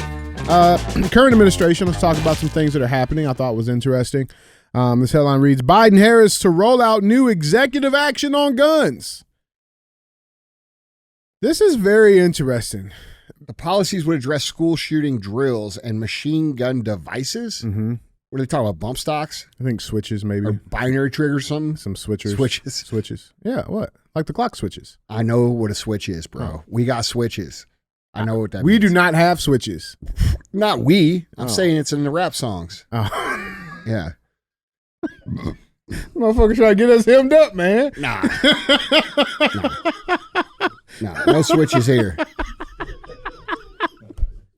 Current administration. Let's talk about some things that are happening. I thought was interesting. This headline reads, Biden-Harris to roll out new executive action on guns. This is very interesting. The policies would address school shooting drills and machine gun devices. Mm-hmm. What are they talking about? Bump stocks? I think switches maybe. Or binary triggers or something? Some switchers. Switches. Yeah, what? Like the clock switches. I know what a switch is, bro. Oh. We got switches. I know what that We means. do not have switches. Not we. I'm Oh. saying it's in the rap songs. Oh. Yeah. Motherfucker trying to get us hemmed up, man. Nah. No switches here.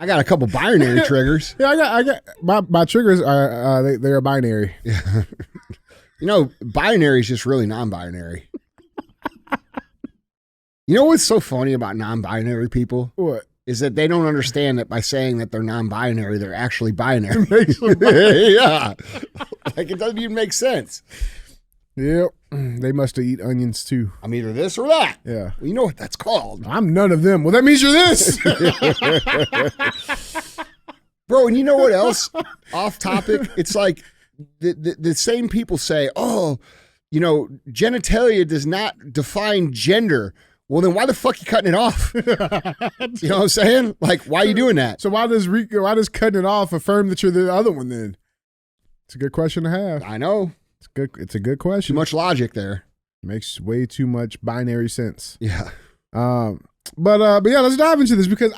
I got a couple binary triggers. Yeah, I got my triggers are they are binary. Yeah. You know, binary is just really non-binary. You know what's so funny about non-binary people? What? Is that they don't understand that by saying that they're non-binary, they're actually binary. Makes them Yeah. Like, it doesn't even make sense. Yep. They must have eat onions too. I'm either this or that. Yeah. Well, you know what that's called. I'm none of them. Well, that means you're this. Bro, and you know what else? Off topic. It's like the same people say, oh, you know, genitalia does not define gender. Well, then why the fuck you cutting it off? You know what I'm saying? Like, why are you doing that? So why does cutting it off affirm that you're the other one then? It's a good question to have. I know. It's a good question. Too much logic there. Makes way too much binary sense. Yeah. But yeah, let's dive into this because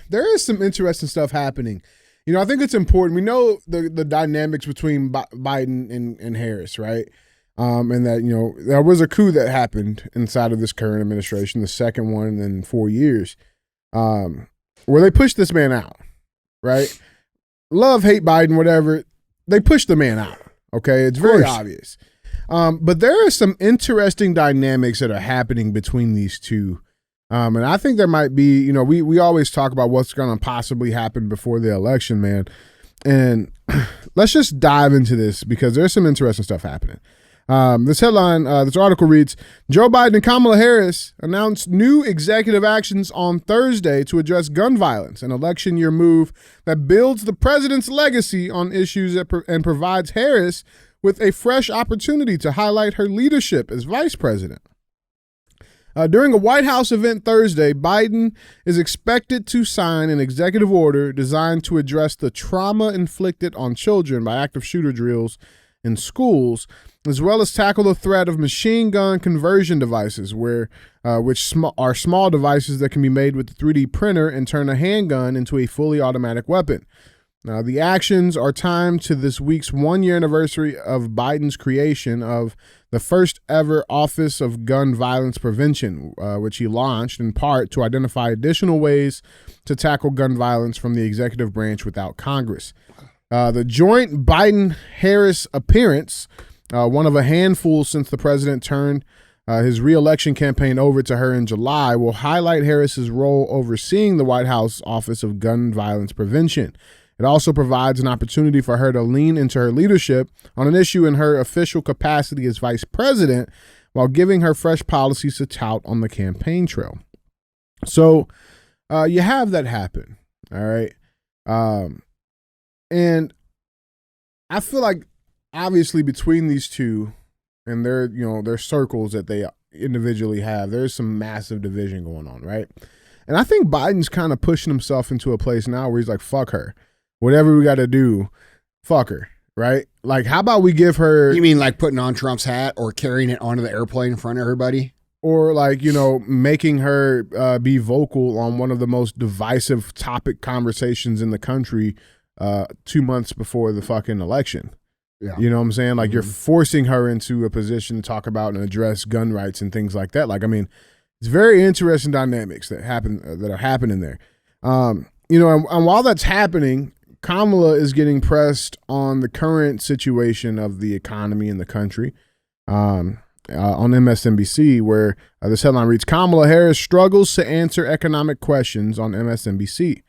there is some interesting stuff happening. You know, I think it's important. We know the dynamics between Biden and Harris, right? And that, you know, there was a coup that happened inside of this current administration, the second one in 4 years, where they pushed this man out, right? Love, hate Biden, whatever. They pushed the man out. Okay. It's very obvious. But there are some interesting dynamics that are happening between these two. And I think there might be, you know, we always talk about what's going to possibly happen before the election, man. And let's just dive into this because there's some interesting stuff happening. This headline, this article reads, Joe Biden and Kamala Harris announced new executive actions on Thursday to address gun violence, an election year move that builds the president's legacy on issues and provides Harris with a fresh opportunity to highlight her leadership as vice president. During a White House event Thursday, Biden is expected to sign an executive order designed to address the trauma inflicted on children by active shooter drills in schools, as well as tackle the threat of machine gun conversion devices, which are small devices that can be made with a 3D printer and turn a handgun into a fully automatic weapon. Now, the actions are timed to this week's 1-year anniversary of Biden's creation of the first ever Office of Gun Violence Prevention, which he launched in part to identify additional ways to tackle gun violence from the executive branch without Congress. The joint Biden-Harris appearance, one of a handful since the president turned his re-election campaign over to her in July, will highlight Harris's role overseeing the White House Office of Gun Violence Prevention. It also provides an opportunity for her to lean into her leadership on an issue in her official capacity as vice president while giving her fresh policies to tout on the campaign trail. So you have that happen, all right? And I feel like obviously between these two and their circles that they individually have, there's some massive division going on, right? And I think Biden's kind of pushing himself into a place now where he's like, fuck her. Whatever we got to do, fuck her, right? Like, how about we give her... You mean like putting on Trump's hat or carrying it onto the airplane in front of everybody? Or like, you know, making her be vocal on one of the most divisive topic conversations in the country 2 months before the fucking election. Yeah. You know what I'm saying? Like, you're forcing her into a position to talk about and address gun rights and things like that. Like, I mean, it's very interesting dynamics that are happening there. You know, and while that's happening, Kamala is getting pressed on the current situation of the economy in the country on MSNBC, where this headline reads, Kamala Harris struggles to answer economic questions on MSNBC.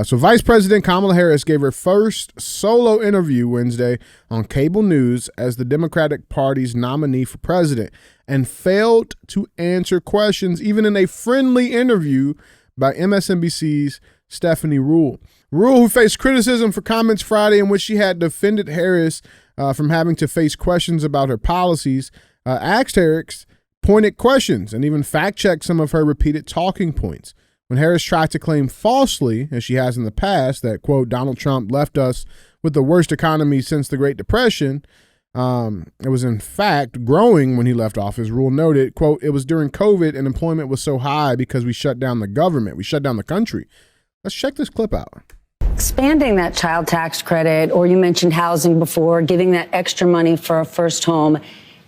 So Vice President Kamala Harris gave her first solo interview Wednesday on cable news as the Democratic Party's nominee for president and failed to answer questions even in a friendly interview by MSNBC's Stephanie Ruhle. Ruhle, who faced criticism for comments Friday in which she had defended Harris from having to face questions about her policies, asked Harris pointed questions and even fact-checked some of her repeated talking points. When Harris tried to claim falsely, as she has in the past, that, quote, Donald Trump left us with the worst economy since the Great Depression, it was in fact growing when he left office. Ruhle noted, quote, it was during COVID and employment was so high because we shut down the government. We shut down the country. Let's check this clip out. Expanding that child tax credit, or you mentioned housing before, giving that extra money for a first home.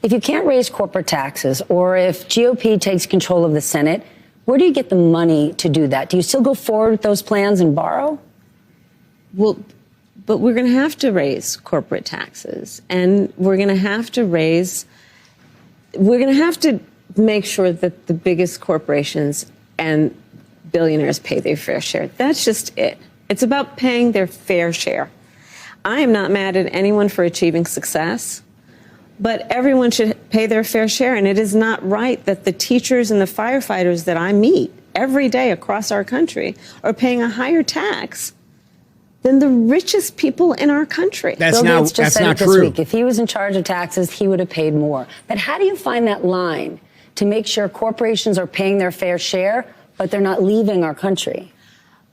If you can't raise corporate taxes, or if GOP takes control of the Senate, where do you get the money to do that? Do you still go forward with those plans and borrow? Well, but we're going to have to raise corporate taxes, and we're going to have to make sure that the biggest corporations and billionaires pay their fair share. That's just it. It's about paying their fair share. I am not mad at anyone for achieving success, but everyone should pay their fair share. And it is not right that the teachers and the firefighters that I meet every day across our country are paying a higher tax than the richest people in our country. Bill Gates just said it this week. If he was in charge of taxes, he would have paid more. But how do you find that line to make sure corporations are paying their fair share, but they're not leaving our country?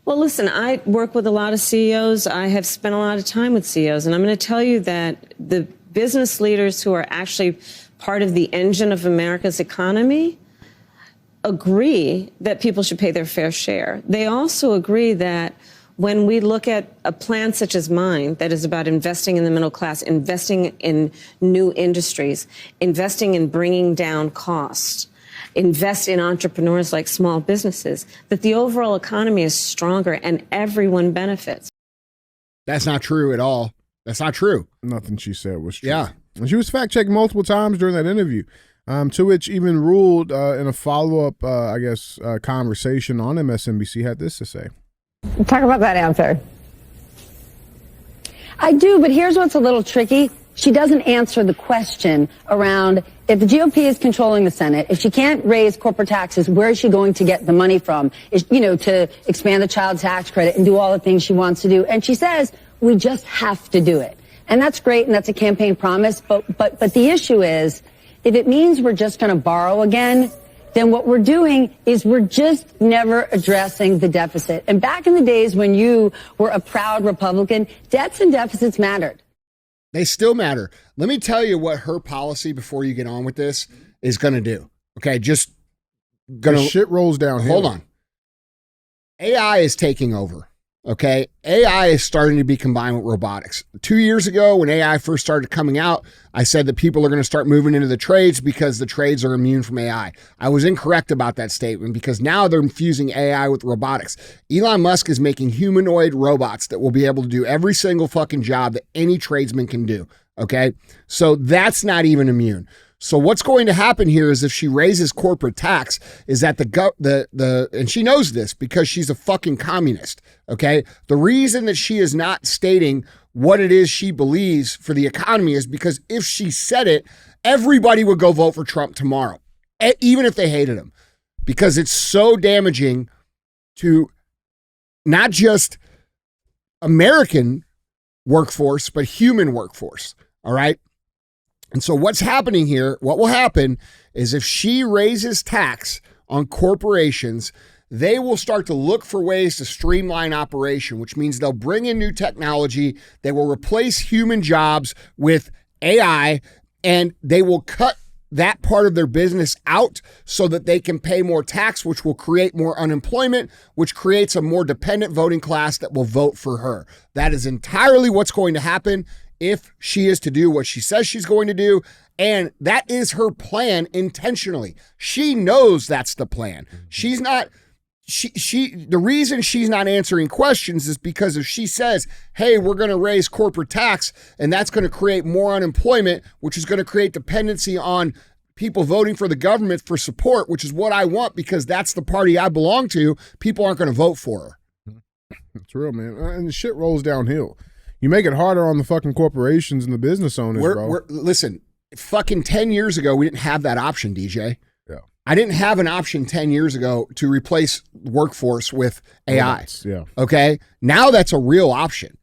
Well, listen, I work with a lot of CEOs. I have spent a lot of time with CEOs, and I'm going to tell you that the business leaders who are actually part of the engine of America's economy agree that people should pay their fair share. They also agree that when we look at a plan such as mine that is about investing in the middle class, investing in new industries, investing in bringing down costs, invest in entrepreneurs like small businesses, that the overall economy is stronger and everyone benefits. That's not true at all. That's not true. Nothing she said was true. Yeah. And she was fact-checked multiple times during that interview, to which even ruled in a follow-up, conversation on MSNBC had this to say. Talk about that answer. I do, but here's what's a little tricky. She doesn't answer the question around if the GOP is controlling the Senate, if she can't raise corporate taxes, where is she going to get the money from, to expand the child tax credit and do all the things she wants to do? And she says, we just have to do it. And that's great, and that's a campaign promise. But the issue is, if it means we're just going to borrow again, then what we're doing is we're just never addressing the deficit. And back in the days when you were a proud Republican, debts and deficits mattered. They still matter. Let me tell you what her policy, before you get on with this, is going to do. Okay, just going to... Shit rolls downhill. Hold on. AI is taking over. Okay, AI is starting to be combined with robotics. 2 years ago, when AI first started coming out, I said that people are going to start moving into the trades because the trades are immune from AI. I was incorrect about that statement because now they're infusing AI with robotics. Elon Musk is making humanoid robots that will be able to do every single fucking job that any tradesman can do. Okay, so that's not even immune. So what's going to happen here is if she raises corporate tax, is that and she knows this because she's a fucking communist, okay? The reason that she is not stating what it is she believes for the economy is because if she said it, everybody would go vote for Trump tomorrow, even if they hated him, because it's so damaging to not just American workforce, but human workforce, all right? And so what's happening here, what will happen is if she raises tax on corporations, they will start to look for ways to streamline operation, which means they'll bring in new technology. They will replace human jobs with AI, and they will cut that part of their business out so that they can pay more tax, which will create more unemployment, which creates a more dependent voting class that will vote for her. That is entirely what's going to happen if she is to do what she says she's going to do. And that is her plan intentionally. She knows that's the plan. She's not, the reason she's not answering questions is because if she says, hey, we're going to raise corporate tax and that's going to create more unemployment, which is going to create dependency on people voting for the government for support, which is what I want because that's the party I belong to, people aren't going to vote for her. It's real, man. And the shit rolls downhill. You make it harder on the fucking corporations and the business owners, bro. Listen, fucking 10 years ago, we didn't have that option, DJ. Yeah. I didn't have an option 10 years ago to replace workforce with AI. Yeah. Okay? Now that's a real option.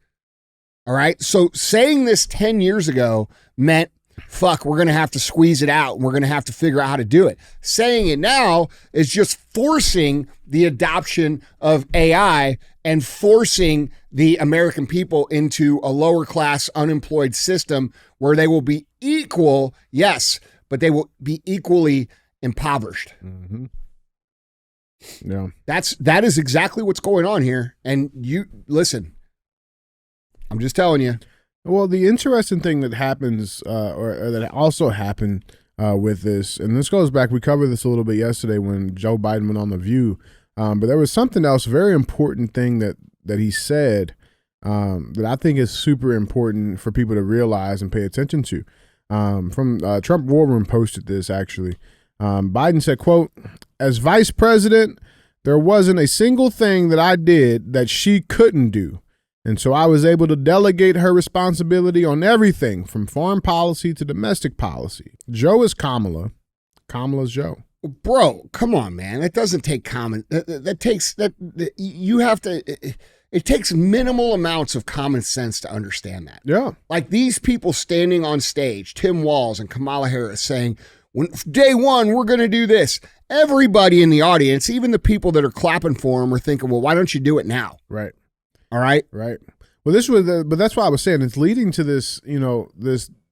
All right? So saying this 10 years ago meant, fuck, we're going to have to squeeze it out and we're going to have to figure out how to do it. Saying it now is just forcing the adoption of AI and forcing the American people into a lower class unemployed system where they will be equal, yes, but they will be equally impoverished. Mm-hmm. Yeah. That is exactly what's going on here. And you listen, I'm just telling you. Well, the interesting thing that happens, or that also happened with this, and this goes back, we covered this a little bit yesterday when Joe Biden went on The View, but there was something else, very important thing that he said that I think is super important for people to realize and pay attention to. From Trump War Room posted this, actually. Biden said, quote, as vice president, there wasn't a single thing that I did that she couldn't do. And so I was able to delegate her responsibility on everything from foreign policy to domestic policy. Joe is Kamala. Kamala's Joe. Bro, come on, man. That doesn't take common. You have to. It takes minimal amounts of common sense to understand that. Yeah. Like these people standing on stage, Tim Walz and Kamala Harris, saying, Day one, we're going to do this. Everybody in the audience, even the people that are clapping for him, are thinking, well, why don't you do it now? Right. All right. Right. Well, but that's why I was saying it's leading to this,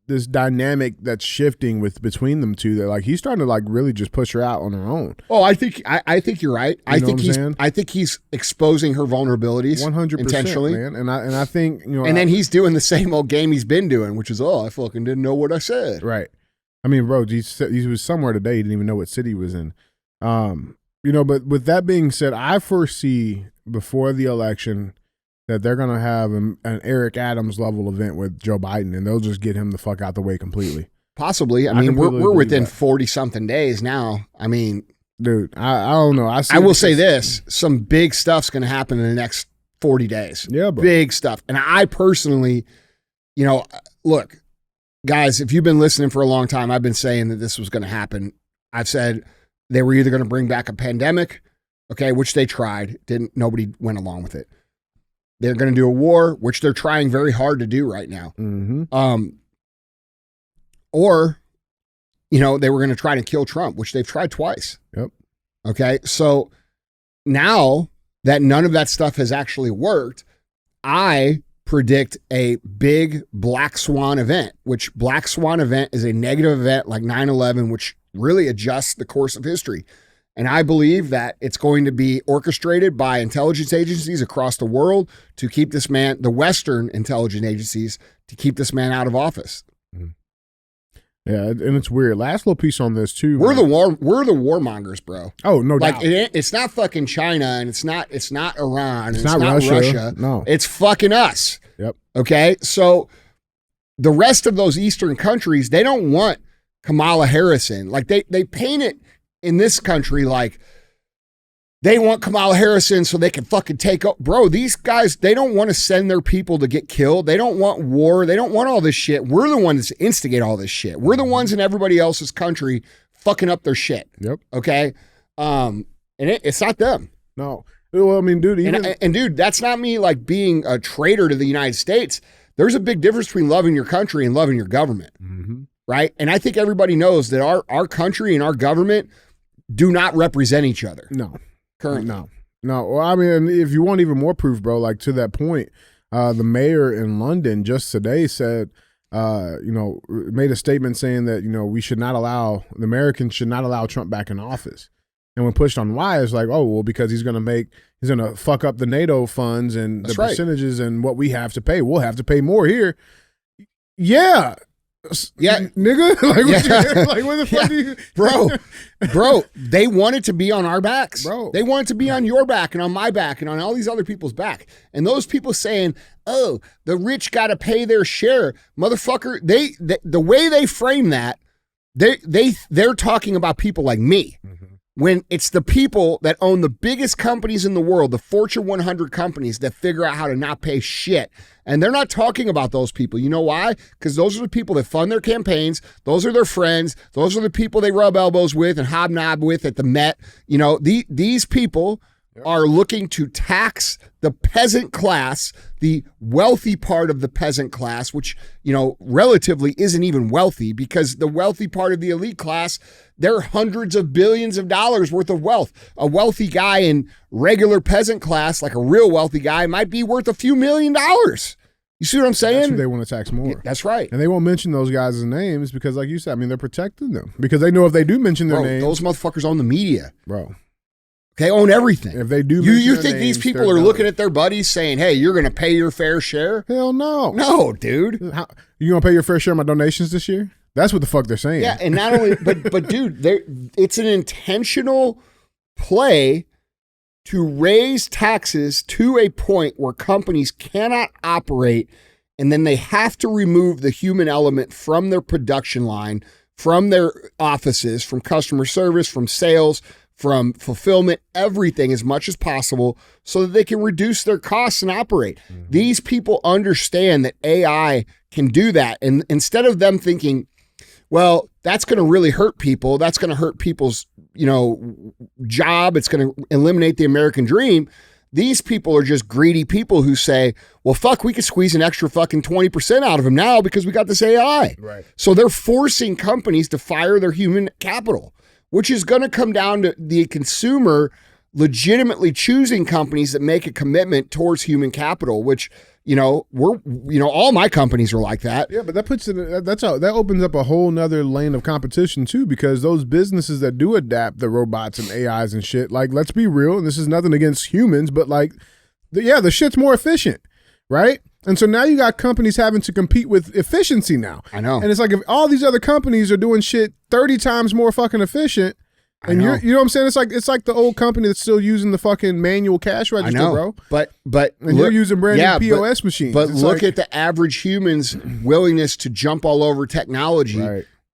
this dynamic that's shifting between them two. That like he's starting to like really just push her out on her own. Oh, I think you're right. I think he's exposing her vulnerabilities 100% intentionally, man. And I think and then he's doing the same old game he's been doing, which is I fucking didn't know what I said. Right. I mean, bro, he was somewhere today. He didn't even know what city he was in. But with that being said, I foresee before the election that they're going to have an Eric Adams level event with Joe Biden, and they'll just get him the fuck out the way completely. Possibly. I mean, we're within 40-something days now. I mean, dude, I don't know. I will say this. Some big stuff's going to happen in the next 40 days. Yeah, bro. Big stuff. And I personally, look, guys, if you've been listening for a long time, I've been saying that this was going to happen. I've said they were either going to bring back a pandemic, okay, which they tried. Nobody went along with it. They're going to do a war, which they're trying very hard to do right now. Mm-hmm. Or, they were going to try to kill Trump, which they've tried twice. Yep. Okay. So now that none of that stuff has actually worked, I predict a big black swan event, which black swan event is a negative event like 9/11, which really adjusts the course of history. And I believe that it's going to be orchestrated by intelligence agencies across the world to keep this man, the Western intelligence agencies, to keep this man out of office. Yeah, and it's weird. Last little piece on this too. We're the warmongers, bro. Oh, no doubt. It's not fucking China, and it's not Iran, it's not Russia. No, it's fucking us. Yep. Okay, so the rest of those Eastern countries, they don't want Kamala Harris in. Like they paint it in this country like they want Kamala Harris in so they can fucking take up. Bro, these guys, they don't want to send their people to get killed. They don't want war. They don't want all this shit. We're the ones that instigate all this shit. We're the ones in everybody else's country fucking up their shit. Yep. Okay? And it's not them. No. Well, I mean, dude, and dude, that's not me like being a traitor to the United States. There's a big difference between loving your country and loving your government. Mm-hmm. Right? And I think everybody knows that our country and our government do not represent each other. No. Currently. No. Well, I mean, if you want even more proof, bro, like to that point, the mayor in London just today said, made a statement saying that, we should not allow, the Americans should not allow Trump back in office. And when pushed on why, it's like, oh, well, because he's going to fuck up the NATO funds and the percentages and what we have to pay. We'll have to pay more here. Yeah. Yeah, nigga. Like what the fuck do you, bro? They want it to be on our backs, bro. They want it to be on your back and on my back and on all these other people's back. And those people saying, "Oh, the rich got to pay their share," motherfucker. They the way they frame that, they're talking about people like me. Mm-hmm. When it's the people that own the biggest companies in the world, the Fortune 100 companies, that figure out how to not pay shit. And they're not talking about those people. You know why? Because those are the people that fund their campaigns. Those are their friends. Those are the people they rub elbows with and hobnob with at the Met. These people are looking to tax the peasant class, the wealthy part of the peasant class, which, relatively isn't even wealthy, because the wealthy part of the elite class, they're hundreds of billions of dollars worth of wealth. A wealthy guy in regular peasant class, like a real wealthy guy, might be worth a few $1 million. You see what I'm saying? That's who they want to tax more. Yeah, that's right. And they won't mention those guys' names because, like you said, I mean, they're protecting them because they know if they do mention their names. Those motherfuckers own the media. Bro. They own everything. If they do, you think these people are looking at their buddies saying, "Hey, you're going to pay your fair share"? Hell no, no, dude. You going to pay your fair share of my donations this year? That's what the fuck they're saying. Yeah, and not only, but dude, it's an intentional play to raise taxes to a point where companies cannot operate, and then they have to remove the human element from their production line, from their offices, from customer service, from sales, from fulfillment, everything as much as possible so that they can reduce their costs and operate. Mm-hmm. These people understand that AI can do that. And instead of them thinking, well, that's going to really hurt people, that's going to hurt people's, job, it's going to eliminate the American dream, These people are just greedy people who say, well, fuck, we could squeeze an extra fucking 20% out of them now because we got this AI. Right. So they're forcing companies to fire their human capital, which is going to come down to the consumer legitimately choosing companies that make a commitment towards human capital, which, all my companies are like that. Yeah, but that opens up a whole nother lane of competition too, because those businesses that do adapt the robots and AIs and shit, like, let's be real, and this is nothing against humans, but like, the shit's more efficient, right? And so now you got companies having to compete with efficiency now. I know. And it's like, if all these other companies are doing shit 30 times more fucking efficient, and you know what I'm saying? It's like the old company that's still using the fucking manual cash register, bro. But you're using brand new POS machines. But look at the average human's willingness to jump all over technology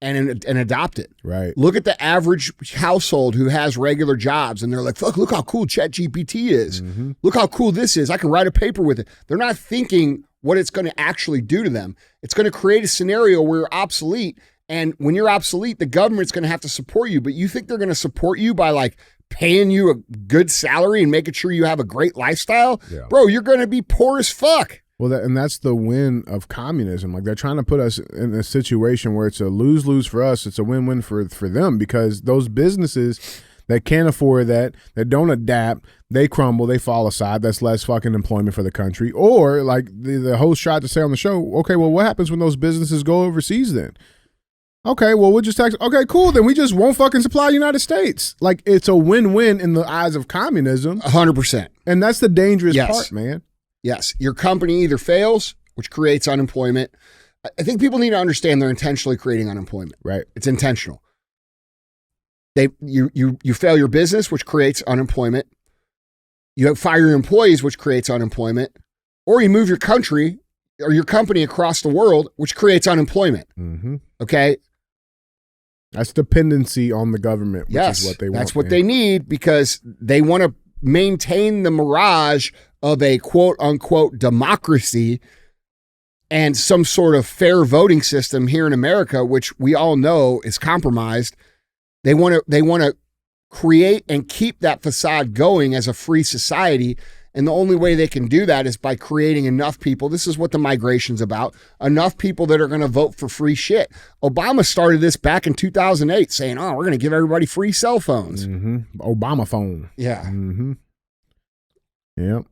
and adopt it. Right. Look at the average household who has regular jobs, and they're like, "Fuck! Look how cool ChatGPT is. Mm-hmm. Look how cool this is. I can write a paper with it." They're not thinking what it's going to actually do to them. It's going to create a scenario where you're obsolete. And when you're obsolete, the government's going to have to support you. But you think they're going to support you by like paying you a good salary and making sure you have a great lifestyle? Yeah. Bro, you're going to be poor as fuck. Well, that's the win of communism. Like, they're trying to put us in a situation where it's a lose-lose for us. It's a win-win for them, because those businesses that can't afford that don't adapt, they crumble, they fall aside. That's less fucking employment for the country. Or like the host tried to say on the show, okay, well, what happens when those businesses go overseas then? Okay, well, we'll just tax. Okay, cool. Then we just won't fucking supply the United States. Like, it's a win-win in the eyes of communism. 100%. And that's the dangerous part, man. Yes. Your company either fails, which creates unemployment. I think people need to understand they're intentionally creating unemployment. Right. It's intentional. You fail your business, which creates unemployment. You fire your employees, which creates unemployment. Or you move your country or your company across the world, which creates unemployment. Mm-hmm. Okay? That's dependency on the government, which is what they want. That's what they need, because they want to maintain the mirage of a quote-unquote democracy and some sort of fair voting system here in America, which we all know is compromised. They want to create and keep that facade going as a free society. And the only way they can do that is by creating enough people. This is what the migration's about. Enough people that are going to vote for free shit. Obama started this back in 2008 saying, we're going to give everybody free cell phones. Mm-hmm. Obama phone. Yeah. Mm-hmm. Yep.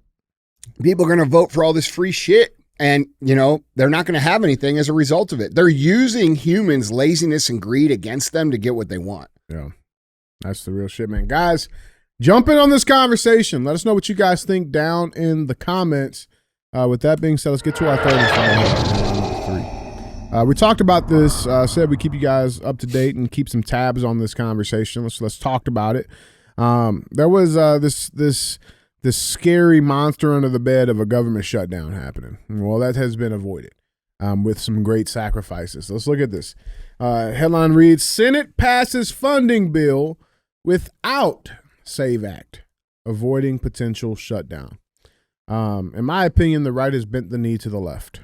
People are going to vote for all this free shit. And, they're not going to have anything as a result of it. They're using humans' laziness and greed against them to get what they want. Yeah. That's the real shit, man. Guys, jump in on this conversation. Let us know what you guys think down in the comments. With that being said, let's get to our third and final three. We talked about this. Said we keep you guys up to date and keep some tabs on this conversation. Let's talk about it. There was this scary monster under the bed of a government shutdown happening. Well, that has been avoided with some great sacrifices. Let's look at this. Headline reads: Senate passes funding bill without SAVE Act, avoiding potential shutdown. In my opinion, the right has bent the knee to the left.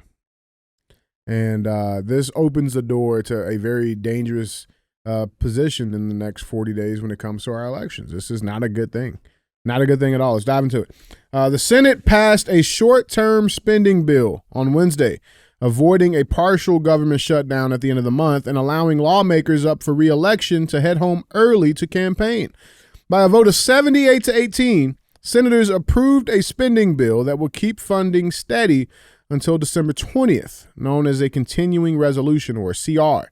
And this opens the door to a very dangerous position in the next 40 days when it comes to our elections. This is not a good thing. Not a good thing at all. Let's dive into it. The Senate passed a short-term spending bill on Wednesday, avoiding a partial government shutdown at the end of the month and allowing lawmakers up for re-election to head home early to campaign. By a vote of 78 to 18, senators approved a spending bill that will keep funding steady until December 20th, known as a continuing resolution, or CR.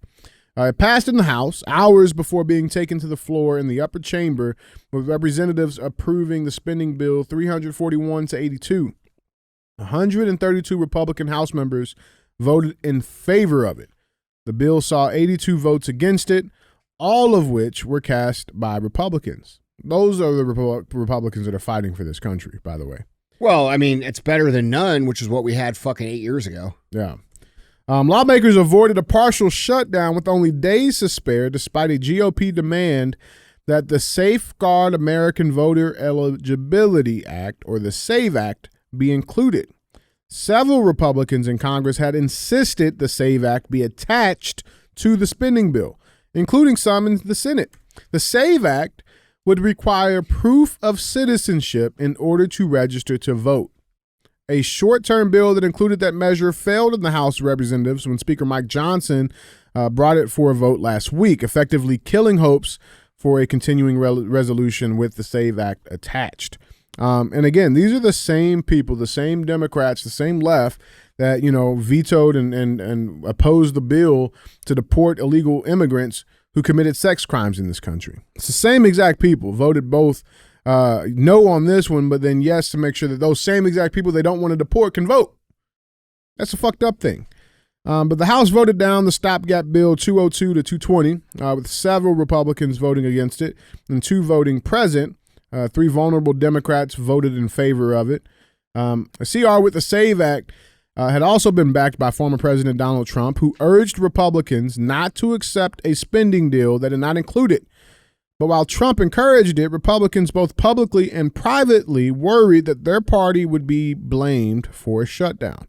It passed in the House hours before being taken to the floor in the upper chamber, with representatives approving the spending bill 341 to 82. 132 Republican House members voted in favor of it. The bill saw 82 votes against it, all of which were cast by Republicans. Those are the Republicans that are fighting for this country, by the way. Well, I mean, it's better than none, which is what we had fucking 8 years ago. Yeah. Lawmakers avoided a partial shutdown with only days to spare, despite a GOP demand that the Safeguard American Voter Eligibility Act, or the SAVE Act, be included. Several Republicans in Congress had insisted the SAVE Act be attached to the spending bill, including some in the Senate. The SAVE Act would require proof of citizenship in order to register to vote. A short-term bill that included that measure failed in the House of Representatives when Speaker Mike Johnson brought it for a vote last week, effectively killing hopes for a continuing resolution with the SAVE Act attached. And again, these are the same people, the same Democrats, the same left that, vetoed and opposed the bill to deport illegal immigrants who committed sex crimes in this country. It's the same exact people voted both no on this one, but then yes to make sure that those same exact people they don't want to deport can vote. That's a fucked up thing. But the House voted down the stopgap bill 202 to 220, with several Republicans voting against it and 2 voting present. 3 vulnerable Democrats voted in favor of it. A CR with the SAVE Act had also been backed by former President Donald Trump, who urged Republicans not to accept a spending deal that did not include it. But while Trump encouraged it, Republicans both publicly and privately worried that their party would be blamed for a shutdown.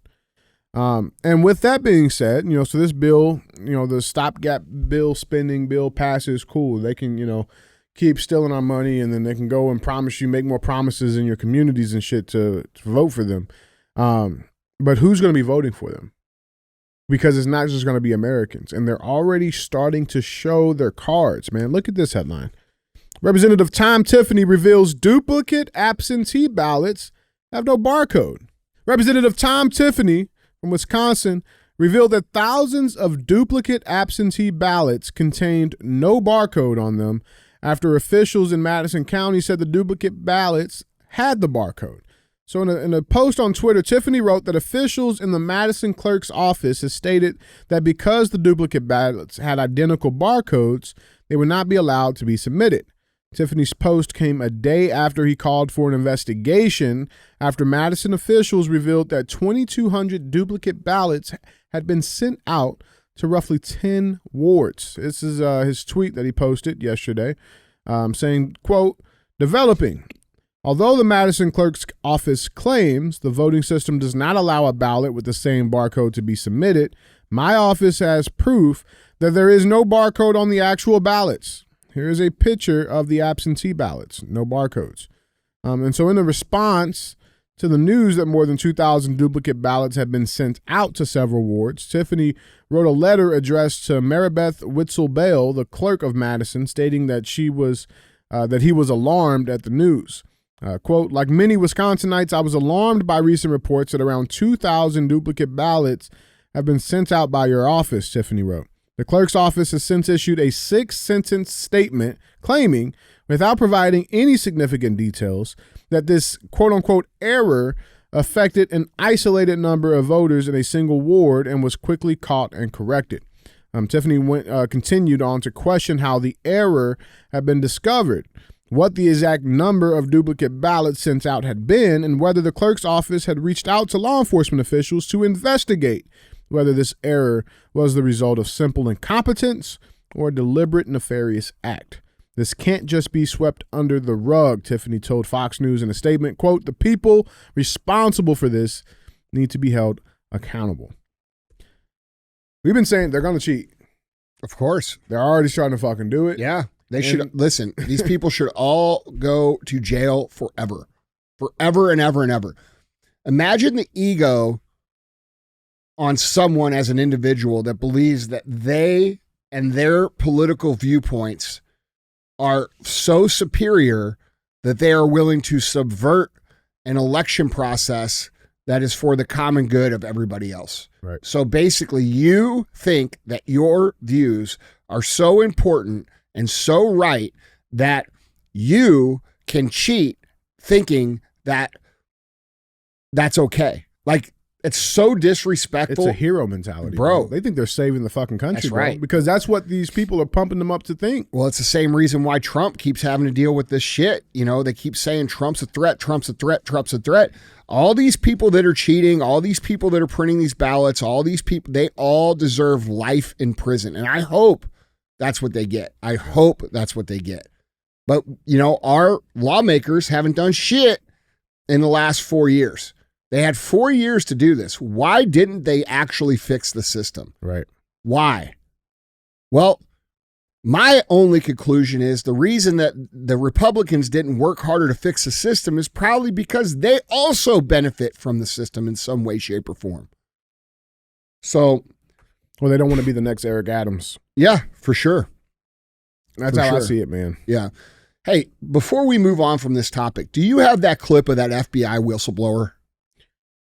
And with that being said, so this bill, the stopgap bill, spending bill passes, cool. They can, keep stealing our money, and then they can go and make more promises in your communities and shit to vote for them. But who's going to be voting for them? Because it's not just going to be Americans. And they're already starting to show their cards, man. Look at this headline. Representative Tom Tiffany reveals duplicate absentee ballots have no barcode. Representative Tom Tiffany from Wisconsin revealed that thousands of duplicate absentee ballots contained no barcode on them after officials in Madison County said the duplicate ballots had the barcode. So in a post on Twitter, Tiffany wrote that officials in the Madison clerk's office has stated that because the duplicate ballots had identical barcodes, they would not be allowed to be submitted. Tiffany's post came a day after he called for an investigation after Madison officials revealed that 2,200 duplicate ballots had been sent out to roughly 10 wards. This is his tweet that he posted yesterday saying, quote, developing. Although the Madison clerk's office claims the voting system does not allow a ballot with the same barcode to be submitted, my office has proof that there is no barcode on the actual ballots. Here is a picture of the absentee ballots, no barcodes. And so in a response to the news that more than 2,000 duplicate ballots had been sent out to several wards, Tiffany wrote a letter addressed to Maribeth Witzel-Bale, the clerk of Madison, stating that he was alarmed at the news. Quote, like many Wisconsinites, I was alarmed by recent reports that around 2,000 duplicate ballots have been sent out by your office, Tiffany wrote. The clerk's office has since issued a 6-sentence statement claiming, without providing any significant details, that this quote-unquote error affected an isolated number of voters in a single ward and was quickly caught and corrected. Tiffany continued on to question how the error had been discovered, what the exact number of duplicate ballots sent out had been, and whether the clerk's office had reached out to law enforcement officials to investigate whether this error was the result of simple incompetence or a deliberate nefarious act. This can't just be swept under the rug, Tiffany told Fox News in a statement, quote, the people responsible for this need to be held accountable. We've been saying they're going to cheat. Of course. They're already starting to fucking do it. Yeah. They should, listen, these people should all go to jail forever. Forever and ever and ever. Imagine the ego on someone as an individual that believes that they and their political viewpoints are so superior that they are willing to subvert an election process that is for the common good of everybody else. Right. So basically, you think that your views are so important and so right that you can cheat thinking that that's okay. Like, it's so disrespectful. It's a hero mentality, bro. They think they're saving the fucking country, That's bro, right. because that's what these people are pumping them up to think. Well, it's the same reason why Trump keeps having to deal with this shit. They keep saying Trump's a threat, Trump's a threat, Trump's a threat. All these people that are cheating, all these people that are printing these ballots, all these people, they all deserve life in prison. And I hope that's what they get. I hope that's what they get. But, our lawmakers haven't done shit in the last 4 years. They had 4 years to do this. Why didn't they actually fix the system? Right. Why? Well, My only conclusion is the reason that the Republicans didn't work harder to fix the system is probably because they also benefit from the system in some way, shape, or form. So, well, they don't want to be the next Eric Adams. Yeah, for sure. That's how I see it, man. Yeah. Hey, before we move on from this topic, do you have that clip of that FBI whistleblower?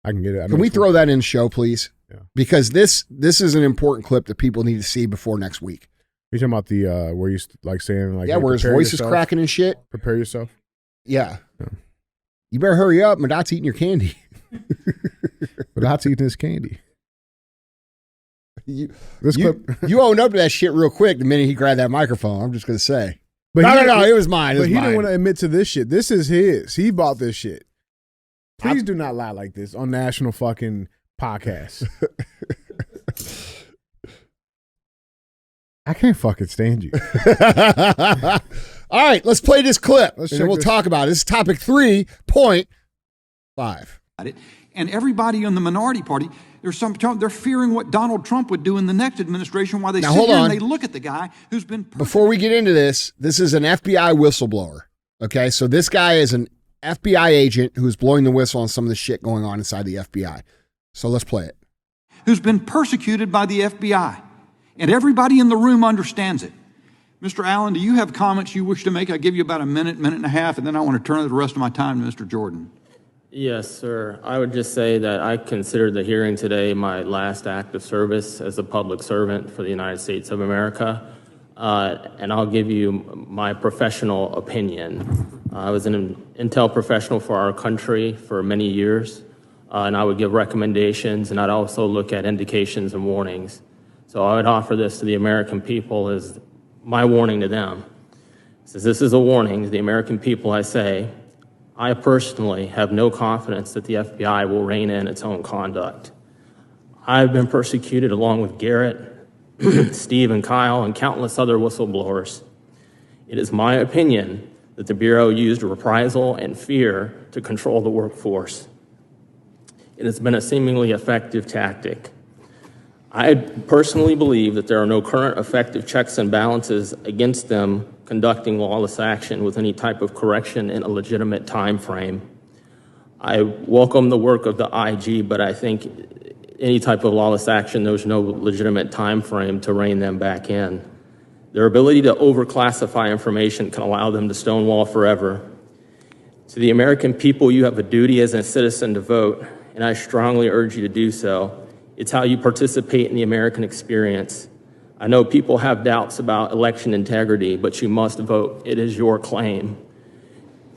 I can get it. Can we throw that in the show, please? Yeah. Because this is an important clip that people need to see before next week. You're talking about the where you like saying like, yeah, hey, where his voice is cracking and shit. Prepare yourself. Yeah. You better hurry up. Madot's eating your candy. Madot's eating his candy. You owned up to that shit real quick the minute he grabbed that microphone. I'm just gonna say. But no, it was mine. But he didn't want to admit to this shit. This is his. He bought this shit. Please do not lie like this on national fucking podcasts. I can't fucking stand you. All right, let's play this clip. Let's and we'll talk about it. This is topic 3.5. And everybody in the minority party, they're fearing what Donald Trump would do in the next administration while they sit here and they look at the guy who's been... Before we get into this is an FBI whistleblower. Okay, so this guy is an FBI agent who's blowing the whistle on some of the shit going on inside the FBI. So let's play it. Who's been persecuted by the FBI. And everybody in the room understands it. Mr. Allen, do you have comments you wish to make? I'll give you about a minute and a half, and then I want to turn the rest of my time to Mr. Jordan. Yes, sir. I would just say that I consider the hearing today my last act of service as a public servant for the United States of America. And I'll give you my professional opinion. I was an intel professional for our country for many years, and I would give recommendations, and I'd also look at indications and warnings. So I would offer this to the American people as my warning to them. Since this is a warning to the American people, I say, I personally have no confidence that the FBI will rein in its own conduct. I've been persecuted along with Garrett, Steve and Kyle, and countless other whistleblowers. It is my opinion that the Bureau used reprisal and fear to control the workforce. It has been a seemingly effective tactic. I personally believe that there are no current effective checks and balances against them conducting lawless action with any type of correction in a legitimate time frame. I welcome the work of the IG, but I think any type of lawless action, there's no legitimate time frame to rein them back in. Their ability to overclassify information can allow them to stonewall forever. To the American people, you have a duty as a citizen to vote, and I strongly urge you to do so. It's how you participate in the American experience. I know people have doubts about election integrity, but you must vote. It is your claim.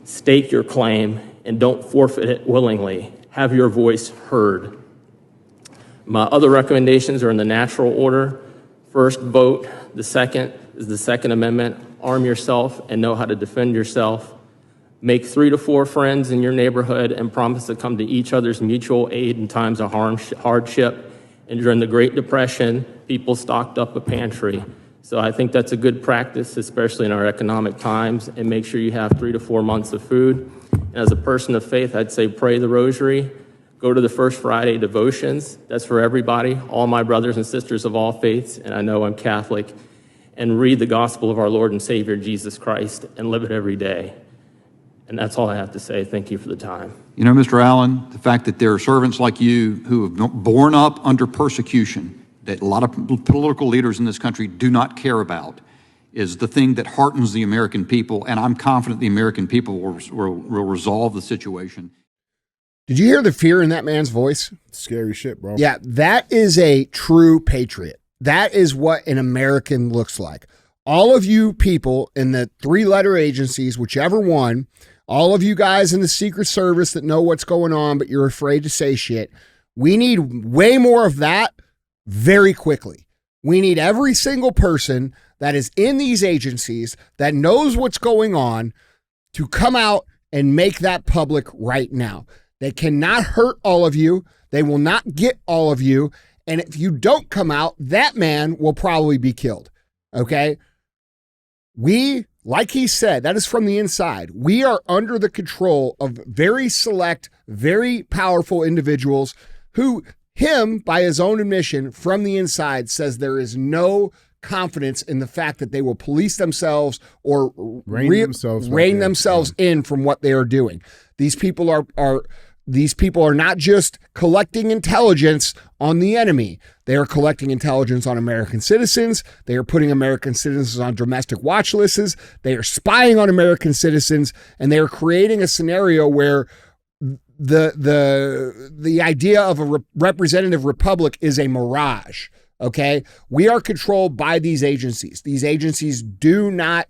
Stake your claim and don't forfeit it willingly. Have your voice heard. My other recommendations are in the natural order. First, vote. The second is the Second Amendment. Arm yourself and know how to defend yourself. Make 3 to 4 friends in your neighborhood and promise to come to each other's mutual aid in times of hardship. And during the Great Depression, people stocked up a pantry. So I think that's a good practice, especially in our economic times, and make sure you have 3 to 4 months of food. And as a person of faith, I'd say pray the rosary, go to the First Friday devotions. That's for everybody, all my brothers and sisters of all faiths, and I know I'm Catholic, and read the gospel of our Lord and Savior, Jesus Christ, and live it every day. And that's all I have to say. Thank you for the time. You know, Mr. Allen, the fact that there are servants like you who have borne up under persecution that a lot of political leaders in this country do not care about is the thing that heartens the American people, and I'm confident the American people will resolve the situation. Did you hear the fear in that man's voice? Scary shit, bro. Yeah, that is a true patriot. That is what an American looks like. All of you people in the 3-letter agencies, whichever one, all of you guys in the Secret Service that know what's going on, but you're afraid to say shit, we need way more of that very quickly. We need every single person that is in these agencies that knows what's going on to come out and make that public right now. They cannot hurt all of you. They will not get all of you. And if you don't come out, that man will probably be killed. Okay? We, like he said, that is from the inside. We are under the control of very select, very powerful individuals who, him, by his own admission, from the inside, says there is no confidence in the fact that they will police themselves or rein themselves in from what they are doing. These people are not just collecting intelligence on the enemy. They are collecting intelligence on American citizens. They are putting American citizens on domestic watch lists. They are spying on American citizens, and they are creating a scenario where the idea of a representative republic is a mirage. Okay, we are controlled by these agencies. These agencies do not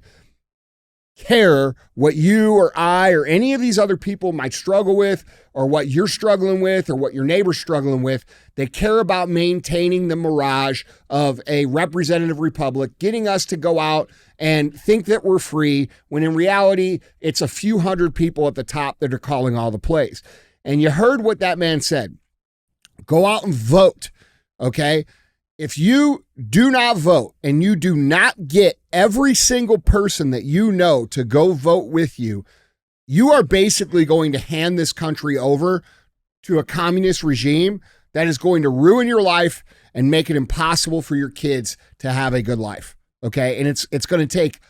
care what you or I or any of these other people might struggle with, or what you're struggling with, or what your neighbor's struggling with. They care about maintaining the mirage of a representative republic, getting us to go out and think that we're free, when in reality, it's a few hundred people at the top that are calling all the plays. And you heard what that man said. Go out and vote, okay? If you do not vote and you do not get every single person that you know to go vote with you, you are basically going to hand this country over to a communist regime that is going to ruin your life and make it impossible for your kids to have a good life, okay? And it's going to take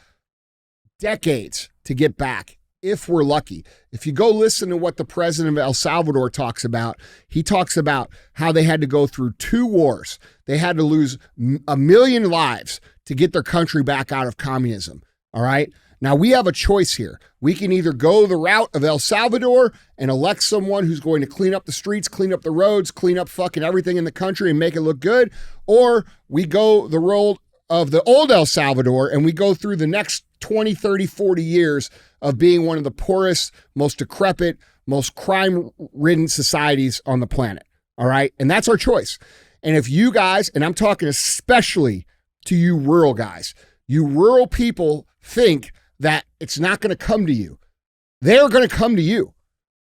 decades to get back, if we're lucky. If you go listen to what the president of El Salvador talks about, he talks about how they had to go through 2 wars. They had to lose 1 million lives to get their country back out of communism, all right? Now, we have a choice here. We can either go the route of El Salvador and elect someone who's going to clean up the streets, clean up the roads, clean up fucking everything in the country and make it look good, or we go the road of the old El Salvador and we go through the next 20, 30, 40 years of being one of the poorest, most decrepit, most crime-ridden societies on the planet, all right? And that's our choice. And if you guys, and I'm talking especially to you rural guys, you rural people think that it's not going to come to you. They're going to come to you.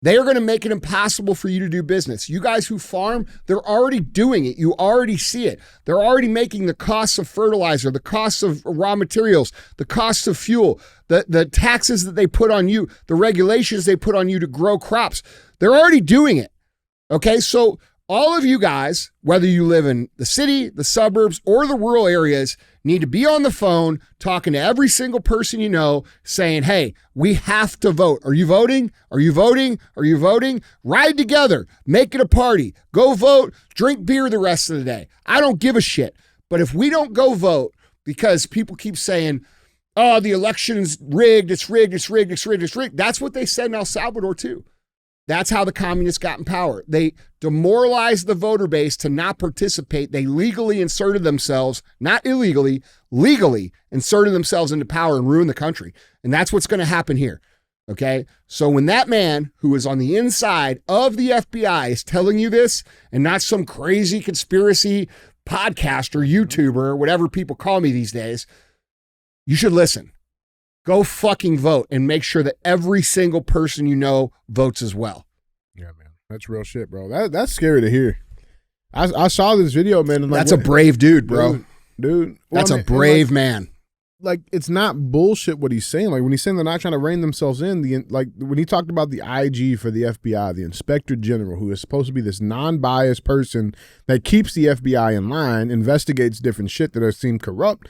They are going to make it impossible for you to do business. You guys who farm, they're already doing it. You already see it. They're already making the costs of fertilizer, the costs of raw materials, the costs of fuel, the taxes that they put on you, the regulations they put on you to grow crops. They're already doing it. Okay, so all of you guys, whether you live in the city, the suburbs, or the rural areas, need to be on the phone talking to every single person you know, saying, hey, we have to vote. Are you voting? Are you voting? Are you voting? Ride together. Make it a party. Go vote. Drink beer the rest of the day. I don't give a shit. But if we don't go vote because people keep saying, oh, the election's rigged, it's rigged, it's rigged, it's rigged, it's rigged. That's what they said in El Salvador too. That's how the communists got in power. They demoralized the voter base to not participate. They legally inserted themselves, not illegally, legally inserted themselves into power and ruined the country. And that's what's going to happen here. Okay? So when that man who is on the inside of the FBI is telling you this, and not some crazy conspiracy podcaster, YouTuber, or whatever people call me these days, you should listen. Go fucking vote and make sure that every single person you know votes as well. Yeah, man. That's real shit, bro. That's scary to hear. I saw this video, man. And that's a brave dude, bro. Dude. That's a brave man. Like, it's not bullshit what he's saying. Like, when he's saying they're not trying to rein themselves in, when he talked about the IG for the FBI, the Inspector General, who is supposed to be this non-biased person that keeps the FBI in line, investigates different shit that seem corrupt.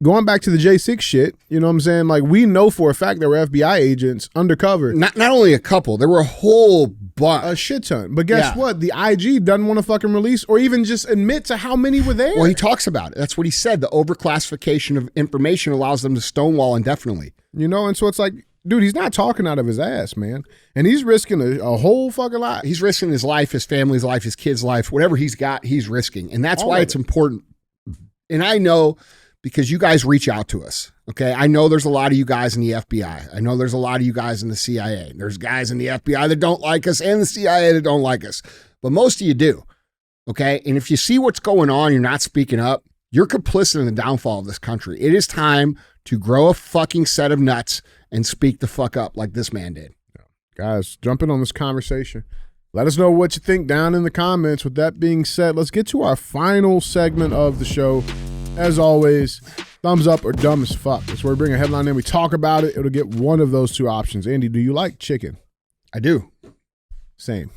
Going back to the J6 shit, you know what I'm saying? Like, we know for a fact there were FBI agents undercover. Not only a couple, there were a whole bunch. A shit ton. But guess what? The IG doesn't want to fucking release or even just admit to how many were there. Well, he talks about it. That's what he said. The overclassification of information allows them to stonewall indefinitely. You know, and so it's like, dude, he's not talking out of his ass, man. And he's risking a whole fucking lot. He's risking his life, his family's life, his kid's life, whatever he's got, he's risking. And that's why it's important. And I know, because you guys reach out to us, okay? I know there's a lot of you guys in the FBI. I know there's a lot of you guys in the CIA. There's guys in the FBI that don't like us and the CIA that don't like us. But most of you do, okay? And if you see what's going on, you're not speaking up, you're complicit in the downfall of this country. It is time to grow a fucking set of nuts and speak the fuck up like this man did. Guys, jump in on this conversation. Let us know what you think down in the comments. With that being said, let's get to our final segment of the show. As always, thumbs up or dumb as fuck. That's where we bring a headline in, we talk about it. It'll get one of those 2 options. Andy, do you like chicken? I do. Same.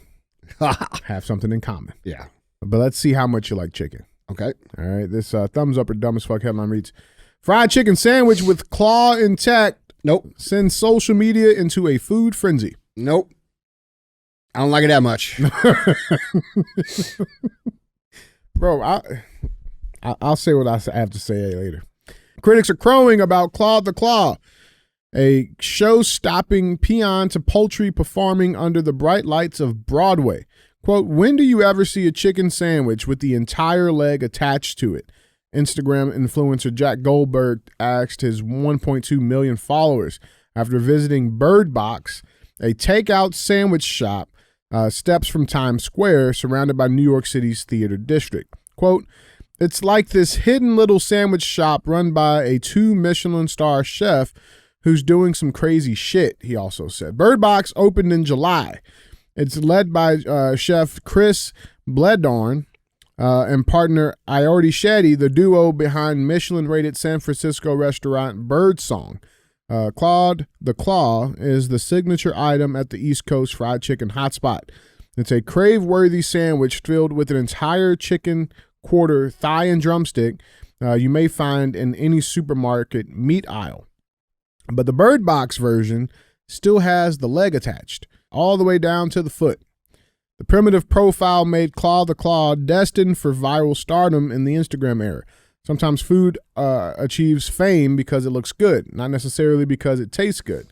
Have something in common. Yeah. But let's see how much you like chicken. Okay. All right. This thumbs up or dumb as fuck headline reads: Fried chicken sandwich with claw intact. Nope. Sends social media into a food frenzy. Nope. I don't like it that much. Bro, I'll say what I have to say later. Critics are crowing about Claude the Claw, a show-stopping peon to poultry performing under the bright lights of Broadway. Quote, when do you ever see a chicken sandwich with the entire leg attached to it? Instagram influencer Jack Goldberg asked his 1.2 million followers after visiting Bird Box, a takeout sandwich shop steps from Times Square surrounded by New York City's theater district. Quote, it's like this hidden little sandwich shop run by a 2 Michelin star chef who's doing some crazy shit, he also said. Bird Box opened in July. It's led by chef Chris Bledorn and partner Iorti Shetty, the duo behind Michelin-rated San Francisco restaurant Birdsong. Claude the Claw is the signature item at the East Coast fried chicken hotspot. It's a crave-worthy sandwich filled with an entire chicken quarter, thigh, and drumstick you may find in any supermarket meat aisle. But the Bird Box version still has the leg attached, all the way down to the foot. The primitive profile made Claude the Claw destined for viral stardom in the Instagram era. Sometimes food achieves fame because it looks good, not necessarily because it tastes good.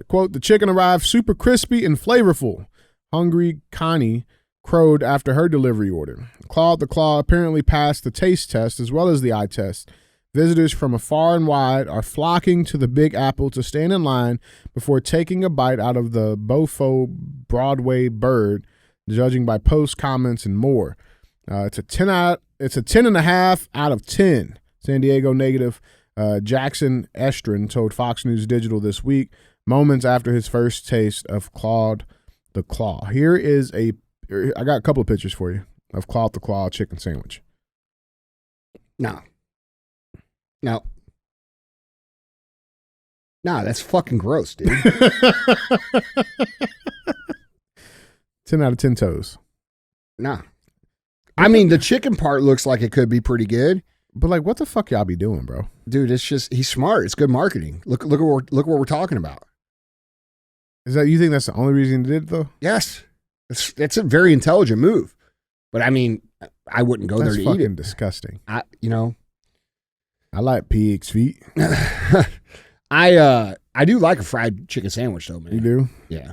Quote, the chicken arrived super crispy and flavorful. Hungry Connie crowed after her delivery order. Claude the Claw apparently passed the taste test as well as the eye test. Visitors from afar and wide are flocking to the Big Apple to stand in line before taking a bite out of the Bofo Broadway bird, judging by posts, comments, and more. It's a 10.5 out of 10. San Diego native Jackson Estrin told Fox News Digital this week, moments after his first taste of Claude the Claw. I got a couple of pictures for you of Claude the Claw chicken sandwich. No, that's fucking gross, dude. 10 out of 10 toes. Nah. I mean, the chicken part looks like it could be pretty good. But like, what the fuck y'all be doing, bro? Dude, it's just, he's smart. It's good marketing. Look what we're talking about. You think that's the only reason he did it, though? Yes. It's a very intelligent move. But I mean, I wouldn't go there to eat it. That's fucking disgusting. I like pig's feet. I do like a fried chicken sandwich, though, man. You do? Yeah.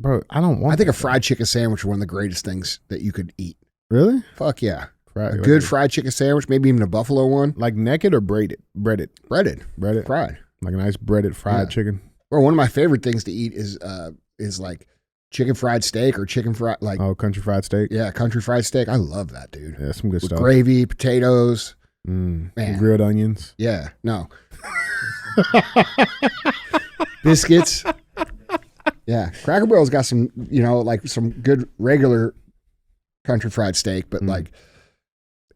Bro, I think a fried chicken sandwich is one of the greatest things that you could eat. Really? Fuck yeah. Fried, good fried chicken sandwich, maybe even a buffalo one. Like naked or breaded? Breaded. Breaded. Fried. Like a nice breaded fried chicken. Or one of my favorite things to eat is like chicken fried steak or chicken fried country fried steak. Yeah, country fried steak. I love that, dude. Yeah, some good stuff. Gravy, potatoes, man, grilled onions. Yeah, no. Biscuits. Yeah, Cracker Barrel's got some, some good regular country fried steak, but like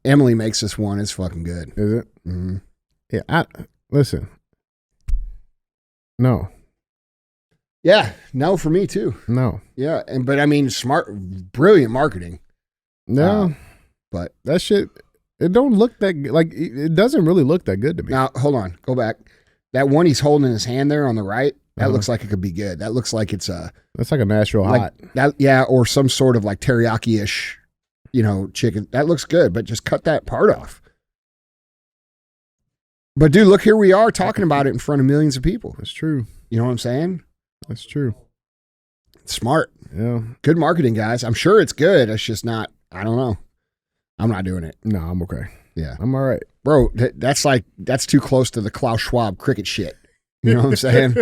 Emily makes this one. It's fucking good. Is it? Mm-hmm. Yeah. Listen. No. Yeah. No, for me too. No. Yeah. But I mean, brilliant marketing. No. But that shit, it don't look that, it doesn't really look that good to me. Now, hold on. Go back. That one he's holding in his hand there on the right, that looks like it could be good. That looks like it's that's like a Nashville hot. That, yeah, or some sort of like teriyaki-ish, chicken. That looks good, but just cut that part off. But dude, look, here we are talking about it in front of millions of people. That's true. You know what I'm saying? That's true. It's smart. Yeah. Good marketing, guys. I'm sure it's good. It's just not, I don't know. I'm not doing it. No, I'm okay. Yeah. I'm all right. Bro, that's too close to the Klaus Schwab cricket shit. You know what I'm saying?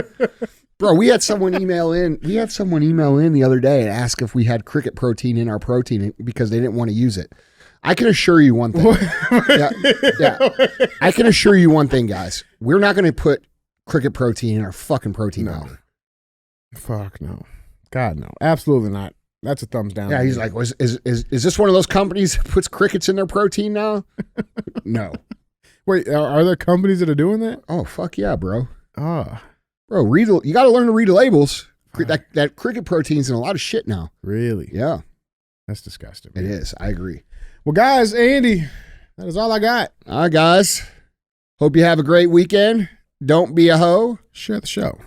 Bro, we had someone email in the other day and ask if we had cricket protein in our protein because they didn't want to use it. I can assure you one thing. Yeah. I can assure you one thing, guys. We're not going to put cricket protein in our fucking protein powder. Fuck no. God, no. Absolutely not. That's a thumbs down. Yeah, he's like, is this one of those companies that puts crickets in their protein now? No. Wait, are there companies that are doing that? Oh, fuck yeah, bro. Ah. Bro, you got to learn to read the labels. That cricket protein's in a lot of shit now. Really? Yeah. That's disgusting. It is. I agree. Well, guys, Andy, that is all I got. All right, guys. Hope you have a great weekend. Don't be a hoe. Share the show.